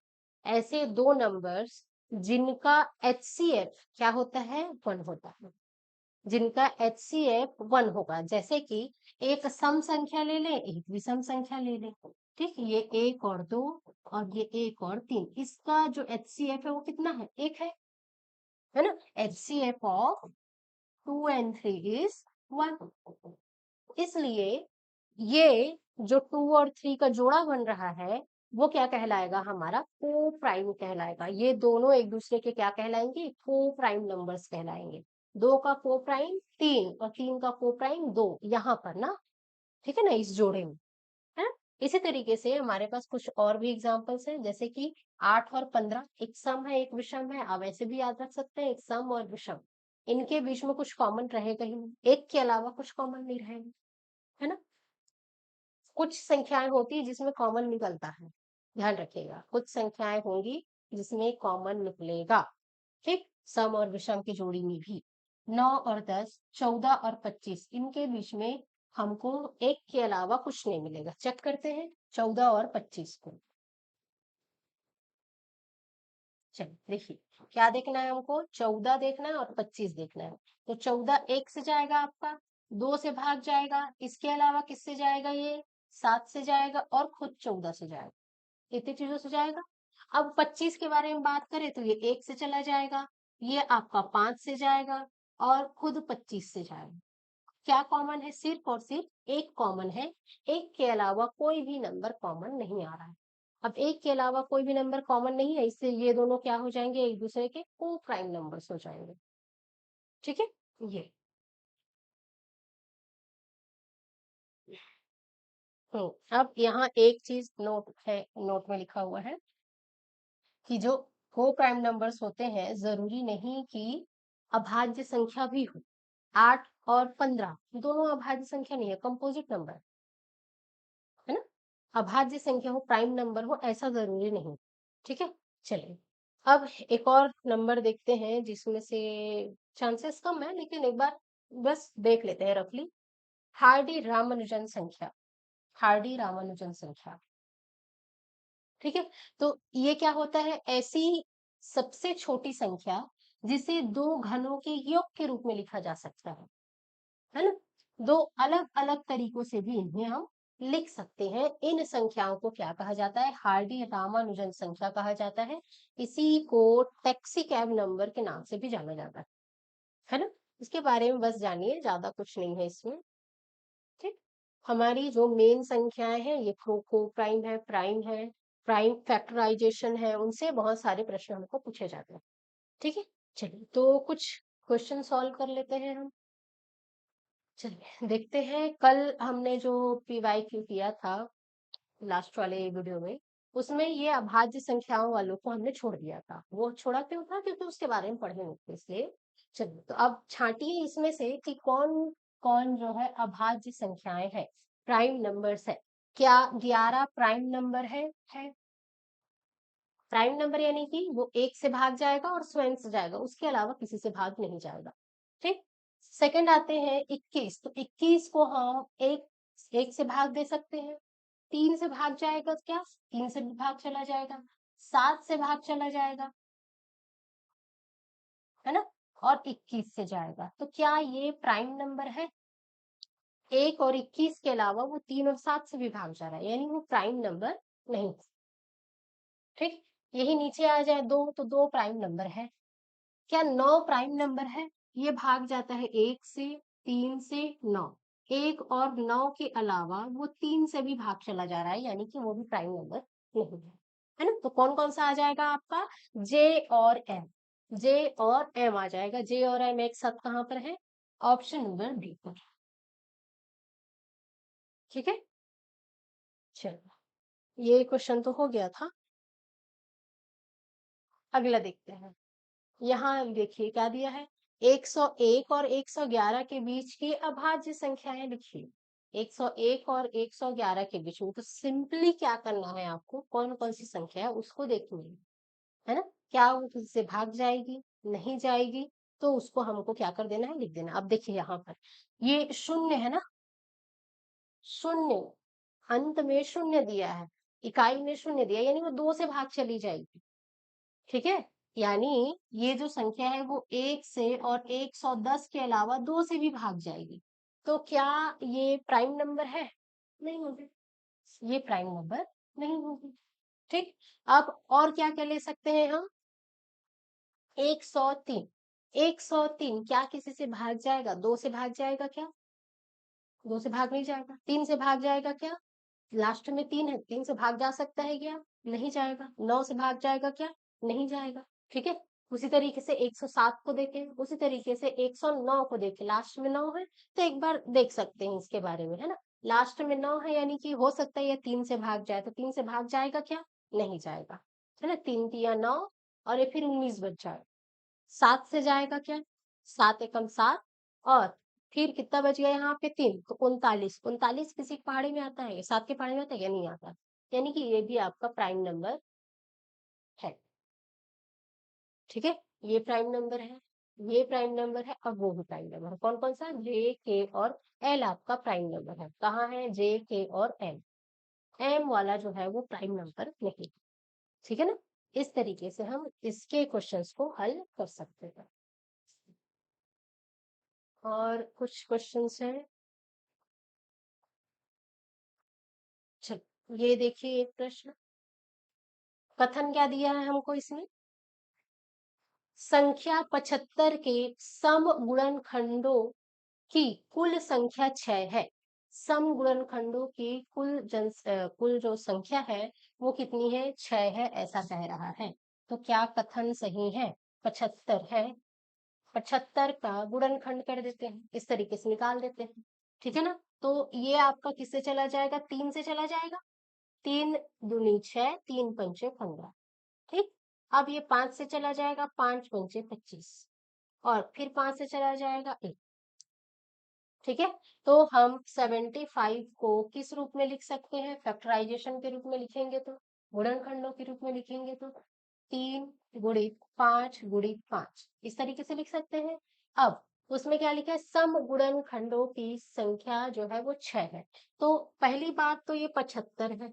ऐसे दो नंबर्स जिनका HCF क्या होता है, 1 होता है, जिनका HCF 1 होगा। जैसे कि एक सम संख्या ले लें, एक विषम संख्या ले लें। ठीक, ये 1 और 2 और ये 1 और 3, इसका जो HCF है वो कितना है, 1 है ना। HCF of 2 and 3 is 1। इसलिए ये जो 2 और 3 का जोड़ा बन रहा है वो क्या कहलाएगा, हमारा को प्राइम कहलाएगा। ये दोनों एक दूसरे के क्या कहलाएंगे, को प्राइम नंबर्स कहलाएंगे। 2 का को प्राइम 3 और 3 का को प्राइम 2, यहाँ पर ना, ठीक है ना, इस जोड़े में, है ना। इसी तरीके से हमारे पास कुछ और भी एग्जांपल्स हैं, जैसे कि 8 और 15, एक सम है एक विषम है। आप ऐसे भी याद रख सकते हैं, एक सम और विषम, इनके बीच में कुछ कॉमन रहेगा ही नहीं, एक के अलावा कुछ कॉमन नहीं रहेगा, है ना। कुछ संख्याएं होती है जिसमें कॉमन निकलता है, ध्यान रखिएगा, कुछ संख्याएं होंगी जिसमें कॉमन निकलेगा। ठीक, सम और विषम की जोड़ी में भी 9 और 10, 14 और 25, इनके बीच में हमको एक के अलावा कुछ नहीं मिलेगा। चेक करते हैं 14 और 25 को। चलिए देखिए, क्या देखना है हमको, 14 देखना है और 25 देखना है। तो 14 1 से जाएगा आपका, 2 से भाग जाएगा, इसके अलावा किससे जाएगा, ये 7 से जाएगा और खुद 14 से जाएगा, इतनी चीजों से जाएगा। अब 25 के बारे में बात करें तो ये 1 से चला जाएगा, ये आपका 5 से जाएगा और खुद 25 से जाएगा। क्या कॉमन है, सिर्फ और सिर्फ एक कॉमन है, एक के अलावा कोई भी नंबर कॉमन नहीं आ रहा है। अब एक के अलावा कोई भी नंबर कॉमन नहीं है, इससे ये दोनों क्या हो जाएंगे, एक दूसरे के को प्राइम नंबर्स हो जाएंगे। ठीक है, ये अब यहाँ एक चीज नोट है, नोट में लिखा हुआ है कि जो को प्राइम नंबर्स होते हैं, जरूरी नहीं कि अभाज्य संख्या भी हो। 8 और 15 दोनों अभाज्य संख्या नहीं है, कंपोजिट नंबर, है ना। अभाज्य संख्या हो, प्राइम नंबर हो, ऐसा जरूरी नहीं। ठीक है, चलिए अब एक और नंबर देखते हैं जिसमें से चांसेस कम है, लेकिन एक बार बस देख लेते हैं रफली। हार्डी रामानुजन संख्या, हार्डी रामानुजन संख्या। ठीक है, तो ये क्या होता है, ऐसी सबसे छोटी संख्या जिसे दो घनों के योग के रूप में लिखा जा सकता है ना। दो अलग अलग तरीकों से भी इन्हें हम लिख सकते हैं। इन संख्याओं को क्या कहा जाता है, हार्डी रामानुजन संख्या कहा जाता है। इसी को टैक्सी कैब नंबर के नाम से भी जाना जाता है ना। इसके बारे में बस जानिए, ज्यादा कुछ नहीं है इसमें। ठीक, हमारी जो मेन संख्याएं हैं ये को प्राइम है, प्राइम फैक्टराइजेशन है, उनसे बहुत सारे प्रश्न हमको पूछे जाते हैं। ठीक है, चलिए तो कुछ क्वेश्चन सॉल्व कर लेते हैं हम। चलिए देखते हैं, कल हमने जो PYQ किया था लास्ट वाले वीडियो में, उसमें ये अभाज्य संख्याओं वालों को हमने छोड़ दिया था। वो छोड़ा क्यों था, क्योंकि उसके बारे में पढ़े नहीं थे, इसलिए। चलिए तो अब छांटिए इसमें से कि कौन कौन जो है अभाज्य संख्याएं है, प्राइम नंबर्स है। क्या 11 प्राइम नंबर है? प्राइम नंबर यानी कि वो एक से भाग जाएगा और स्वयं से जाएगा, उसके अलावा किसी से भाग नहीं जाएगा। ठीक। सेकंड आते हैं 21, तो 21 को हम एक से भाग दे सकते हैं, 3 से भाग जाएगा तो क्या, 3 से भी भाग चला जाएगा, 7 से भाग चला जाएगा, है ना, और 21 से जाएगा। तो क्या ये प्राइम नंबर है? 1 और 21 के अलावा वो 3 और 7 से भी भाग जा रहा है, यानी वो प्राइम नंबर नहीं। ठीक। यही नीचे आ जाए 2, तो 2 प्राइम नंबर है। क्या 9 प्राइम नंबर है? ये भाग जाता है 1 से, 3 से, 9। 1 और 9 के अलावा वो 3 से भी भाग चला जा रहा है, यानी कि वो भी प्राइम नंबर नहीं है ना। तो कौन कौन सा आ जाएगा आपका? जे और एम, जे और एम आ जाएगा। जे और एम एक साथ कहां पर है? ऑप्शन नंबर बी पर। ठीक है, चलो ये क्वेश्चन तो हो गया था। अगला देखते हैं। यहाँ देखिए क्या दिया है, 101 और 111 के बीच की अभाज्य संख्याएं लिखिए। 101 और 111 के बीच में, तो सिंपली क्या करना है आपको, कौन कौन सी संख्या है उसको देखनी है ना। क्या वो किसी से भाग जाएगी, नहीं जाएगी, तो उसको हमको क्या कर देना है, लिख देना। अब देखिए यहाँ पर ये शून्य है ना, शून्य, अंत में शून्य दिया है, इकाई में शून्य दिया, यानी वो 2 से भाग चली जाएगी। ठीक है, यानी ये जो संख्या है वो 1 से और 110 के अलावा 2 से भी भाग जाएगी। तो क्या ये प्राइम नंबर है? नहीं होगी, ये प्राइम नंबर नहीं होगी। ठीक। अब और क्या क्या ले सकते हैं हम? 103, 103 क्या किसी से भाग जाएगा? 2 से भाग जाएगा क्या? 2 से भाग नहीं जाएगा। 3 से भाग जाएगा क्या? लास्ट में 3 है, 3 से भाग जा सकता है क्या? नहीं जाएगा। 9 से भाग जाएगा क्या? नहीं जाएगा। ठीक है, उसी तरीके से 107 को देखें, उसी तरीके से 109 को देखें, लास्ट में 9 है, तो एक बार देख सकते हैं इसके बारे में, है ना। लास्ट में 9 है, यानी कि हो सकता है ये 3 से भाग जाए, तो 3 से भाग जाएगा क्या? नहीं जाएगा, है ना। 3 तिया 9, और ये फिर 19 बच जाएगा। 7 से जाएगा क्या? 7 एकम 7, और फिर कितना बच गया यहाँ पे? 3, तो 39। 39 किसी पहाड़ी में आता है? 7 के पहाड़ी में आता है या नहीं आता? यानी कि ये भी आपका प्राइम नंबर है। ठीक है, ये प्राइम नंबर है, ये प्राइम नंबर है, अब वो भी प्राइम नंबर है। कौन कौन सा? जे, के और एल आपका प्राइम नंबर है। कहाँ है जे, के और एल? एम वाला जो है वो प्राइम नंबर नहीं। ठीक है ना, इस तरीके से हम इसके क्वेश्चंस को हल कर सकते हैं। और कुछ क्वेश्चंस हैं, चलो ये देखिए एक प्रश्न। कथन क्या दिया है हमको इसमें? संख्या 75 के सम गुणनखंडों की कुल संख्या 6 है। सम गुणनखंडों की कुल जो संख्या है वो कितनी है? 6 है, ऐसा कह रहा है। तो क्या कथन सही है? 75 है, 75 का गुणनखंड कर देते हैं, इस तरीके से निकाल देते हैं। ठीक है ना, तो ये आपका किससे चला जाएगा? 3 से चला जाएगा। 3 दूनी 6, 3 पंचे 15। ठीक। अब ये 5 से चला जाएगा, 5 पंचे 25, और फिर 5 से चला जाएगा 1। ठीक है, तो हम 75 को किस रूप में लिख सकते हैं? फैक्टराइजेशन के रूप में लिखेंगे तो, गुणनखंडों के रूप में लिखेंगे तो 3 गुणित 5 गुणित 5, इस तरीके से लिख सकते हैं। अब उसमें क्या लिखा है? सम गुणनखंडों की संख्या जो है वो 6 है। तो पहली बात तो ये 75 है,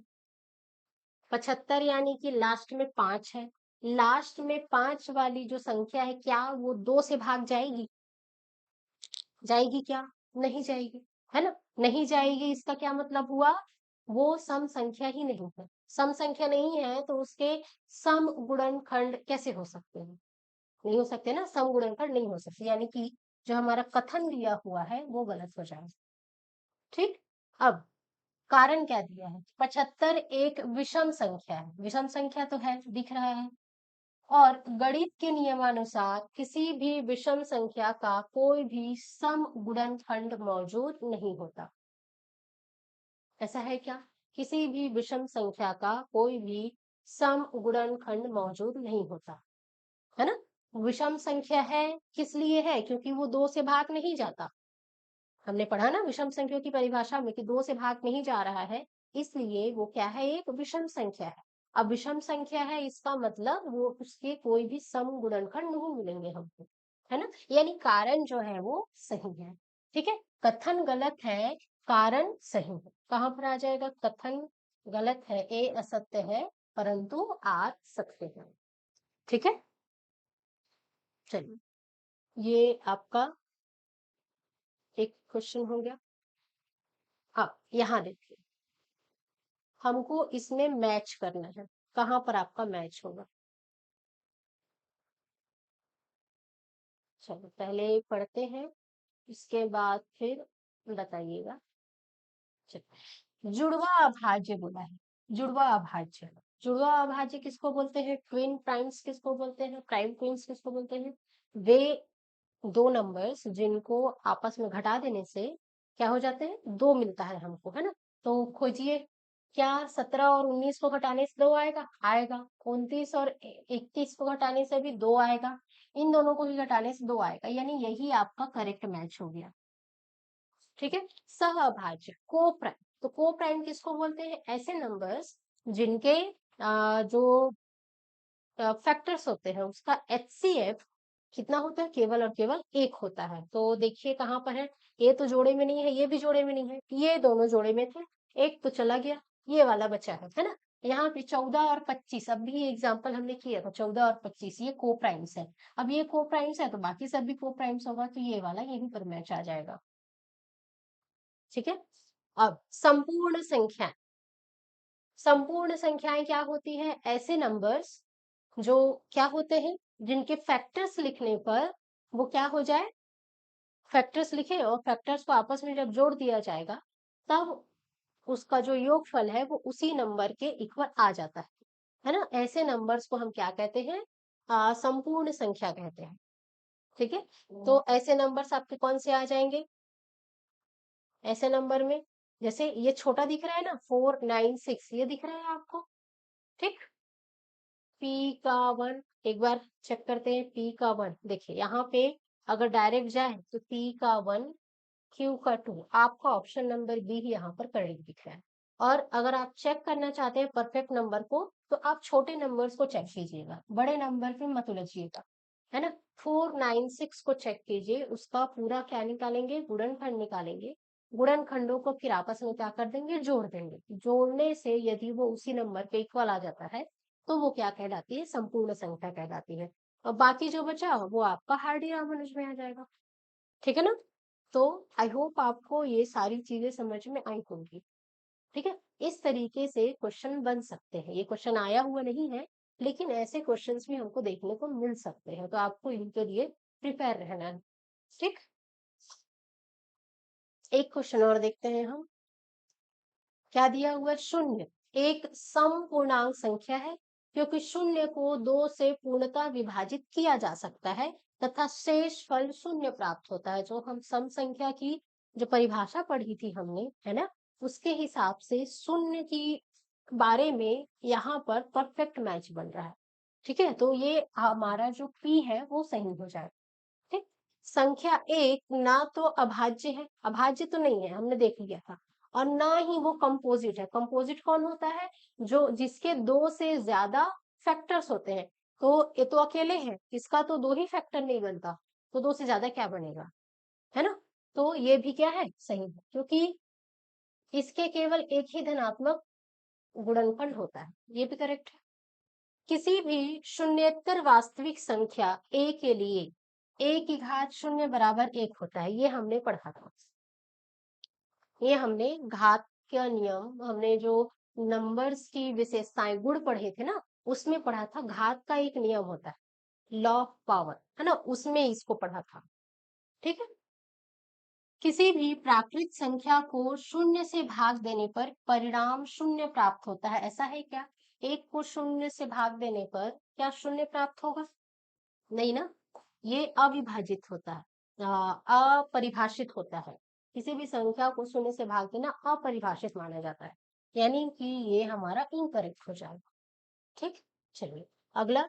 75 यानी कि लास्ट में 5 है। लास्ट में 5 वाली जो संख्या है, क्या वो 2 से भाग जाएगी? जाएगी क्या? नहीं जाएगी, है ना, नहीं जाएगी। इसका क्या मतलब हुआ? वो सम संख्या ही नहीं है। सम संख्या नहीं है तो उसके सम गुणनखंड कैसे हो सकते हैं? नहीं हो सकते ना, सम गुणनखंड नहीं हो सकते, यानी कि जो हमारा कथन दिया हुआ है वो गलत हो जाएगा। ठीक। अब कारण क्या दिया है? 75 एक विषम संख्या है, विषम संख्या तो है, दिख रहा है, और गणित के नियमानुसार किसी भी विषम संख्या का कोई भी सम गुणनखंड मौजूद नहीं होता। ऐसा है क्या? किसी भी विषम संख्या का कोई भी सम गुणनखंड मौजूद नहीं होता, है ना। विषम संख्या है, किस लिए है? क्योंकि वो 2 से भाग नहीं जाता। हमने पढ़ा ना विषम संख्या की परिभाषा में कि 2 से भाग नहीं जा रहा है, इसलिए वो क्या है? एक विषम संख्या है। अब विषम संख्या है, इसका मतलब वो उसके कोई भी सम गुणनखंड नहीं मिलेंगे हमको, है ना। यानी कारण जो है वो सही है। ठीक है, कथन गलत है, कारण सही है। कहाँ पर आ जाएगा? कथन गलत है, ए असत्य है, परंतु आर सत्य है। ठीक है, चलिए ये आपका एक क्वेश्चन हो गया। अब यहाँ देखिए, हमको इसमें मैच करना है। कहाँ पर आपका मैच होगा? चलो पहले पढ़ते हैं, इसके बाद फिर बताइएगा। चलो, जुड़वा अभाज्य बोला है। जुड़वा अभाज्य, जुड़वा अभाज्य किसको बोलते हैं? ट्विन प्राइम्स किसको बोलते हैं? प्राइम ट्विन्स किसको बोलते हैं? वे दो नंबर्स जिनको आपस में घटा देने से क्या हो जाते हैं? दो मिलता है हमको, है ना। तो खोजिए, क्या 17 और 19 को घटाने से दो आएगा? आएगा। 29 और 21 को घटाने से भी दो आएगा। इन दोनों को भी घटाने से दो आएगा, यानी यही आपका करेक्ट मैच हो गया। ठीक है, सहअभाज्य को प्राइम, तो को प्राइम किसको बोलते हैं? ऐसे नंबर्स जिनके जो फैक्टर्स होते हैं उसका HCF कितना होता है? केवल और केवल एक होता है। तो देखिए कहाँ पर है, ये तो जोड़े में नहीं है, ये भी जोड़े में नहीं है, ये दोनों जोड़े में थे, एक तो चला गया, ये वाला बचा है ना। यहाँ पे 14 और 25, अब भी एग्जाम्पल हमने किया था, 14 और 25 ये को प्राइम्स है। अब ये को प्राइम्स है तो बाकी सब भी को प्राइम्स होगा, तो ये वाला यहीं पर मैच आ जाएगा। ठीक है, अब संपूर्ण संख्या, संपूर्ण संख्याएं क्या होती है? ऐसे नंबर्स जो क्या होते हैं, जिनके फैक्टर्स लिखने पर वो क्या हो जाए? फैक्टर्स लिखे और फैक्टर्स को आपस में जब जोड़ दिया जाएगा, तब उसका जो योगफल है वो उसी नंबर के इक्वल आ जाता है ना। ऐसे नंबर्स को हम क्या कहते हैं? संपूर्ण संख्या कहते हैं। ठीक है, तो ऐसे नंबर्स आपके कौन से आ जाएंगे? ऐसे नंबर में, जैसे ये छोटा दिख रहा है ना, 496, ये दिख रहा है आपको? ठीक, पी का वन, एक बार चेक करते हैं। पी का वन देखिए यहाँ पे, अगर डायरेक्ट जाए तो पी का वन, क्यू का टू, आपका ऑप्शन नंबर बी ही यहाँ पर करेक्ट दिख रहा है। और अगर आप चेक करना चाहते हैं परफेक्ट नंबर को, तो आप छोटे नंबर्स को चेक कीजिएगा, बड़े नंबर पे मत उलझिएगा, है ना। 496 को चेक कीजिए, उसका पूरा क्या निकालेंगे? गुणनखंड निकालेंगे। गुणनखंडों को फिर आपस में क्या कर देंगे? जोड़ देंगे। जोड़ने से यदि वो उसी नंबर पे इक्वल आ जाता है, तो वो क्या कहलाती है? संपूर्ण संख्या कहलाती है। और बाकी जो बचा वो आपका हार्डी रामानुज में आ जाएगा। ठीक है ना। तो आई होप आपको ये सारी चीजें समझ में आई होंगी। ठीक है, इस तरीके से क्वेश्चन बन सकते हैं। ये क्वेश्चन आया हुआ नहीं है, लेकिन ऐसे क्वेश्चंस भी हमको देखने को मिल सकते हैं, तो आपको इनके लिए प्रिपेयर रहना है। ठीक, एक क्वेश्चन और देखते हैं हम। क्या दिया हुआ है? शून्य एक सम पूर्णांक संख्या है, क्योंकि शून्य को दो से पूर्णतः विभाजित किया जा सकता है तथा शेष फल शून्य प्राप्त होता है। जो हम सम संख्या की जो परिभाषा पढ़ी थी हमने, है ना, उसके हिसाब से शून्य की बारे में यहाँ पर परफेक्ट मैच बन रहा है। ठीक है, तो ये हमारा जो पी है वो सही हो जाए। ठीक, संख्या एक ना तो अभाज्य है, अभाज्य तो नहीं है, हमने देख लिया था, और ना ही वो कंपोजिट है। कंपोजिट कौन होता है? जो जिसके दो से ज्यादा फैक्टर्स होते हैं। तो ये तो अकेले है, इसका तो दो ही फैक्टर नहीं बनता, तो दो से ज्यादा क्या बनेगा, है ना। तो ये भी क्या है? सही है, क्योंकि इसके केवल एक ही धनात्मक गुणनफल होता है, ये भी करेक्ट है। किसी भी शून्येतर वास्तविक संख्या a के लिए a की घात शून्य बराबर एक होता है, ये हमने पढ़ा था। ये हमने घात का नियम, हमने जो नंबर्स की विशेषताएं गुण पढ़े थे ना, उसमें पढ़ा था। घात का एक नियम होता है, लॉ ऑफ पावर, है ना, उसमें इसको पढ़ा था। ठीक है, किसी भी प्राकृत संख्या को शून्य से भाग देने पर परिणाम शून्य प्राप्त होता है, ऐसा है क्या? एक को शून्य से भाग देने पर क्या शून्य प्राप्त होगा? नहीं ना, ये अविभाजित होता है, अपरिभाषित होता है। किसी भी संख्या को शून्य से भाग देना अपरिभाषित माना जाता है, यानी कि ये हमारा इनकरेक्ट हो जाएगा। ठीक, चलिए अगला,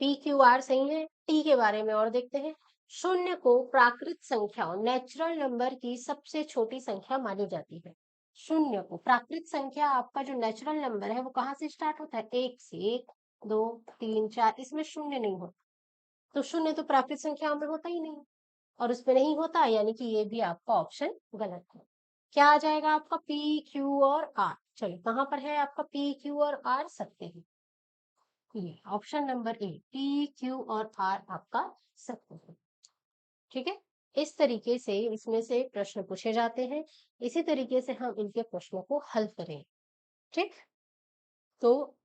पी क्यू आर सही है। टी के बारे में और देखते हैं। शून्य को प्राकृत संख्याओं, नेचुरल नंबर की सबसे छोटी संख्या मानी जाती है। शून्य को, प्राकृत संख्या आपका जो नेचुरल नंबर है वो कहाँ से स्टार्ट होता है? एक से। एक, दो, तीन, चार, इसमें शून्य नहीं होता, तो शून्य तो प्राकृत संख्याओं में होता ही नहीं, और उसमें नहीं होता, यानी कि ये भी आपका ऑप्शन गलत है। क्या आ जाएगा आपका? पी, क्यू और आर। चलो कहाँ पर है आपका पी, क्यू और आर? सकते हैं, ये option number A, P, Q और आर आपका सकते हैं। ठीक है, इस तरीके से इसमें से प्रश्न पूछे जाते हैं, इसी तरीके से हम इनके प्रश्नों को हल करें। ठीक, तो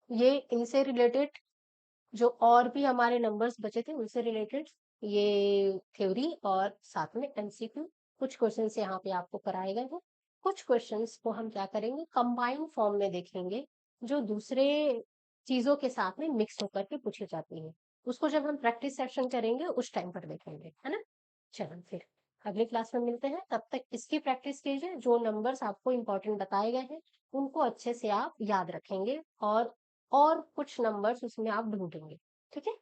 ये इनसे रिलेटेड जो और भी हमारे नंबर्स बचे थे उनसे रिलेटेड ये थ्योरी और साथ में एमसीक्यू, कुछ क्वेश्चंस यहाँ पे आपको कराए गए हैं। कुछ क्वेश्चंस को हम क्या करेंगे, कंबाइंड फॉर्म में देखेंगे, जो दूसरे चीजों के साथ में मिक्स होकर के पूछी जाती है, उसको जब हम प्रैक्टिस सेशन करेंगे उस टाइम पर देखेंगे, है ना। चलो फिर अगली क्लास में मिलते हैं, तब तक इसकी प्रैक्टिस कीजिए, जो नंबर्स आपको इंपॉर्टेंट बताए गए हैं उनको अच्छे से आप याद रखेंगे, और कुछ नंबर्स उसमें आप ढूंढेंगे। ठीक है।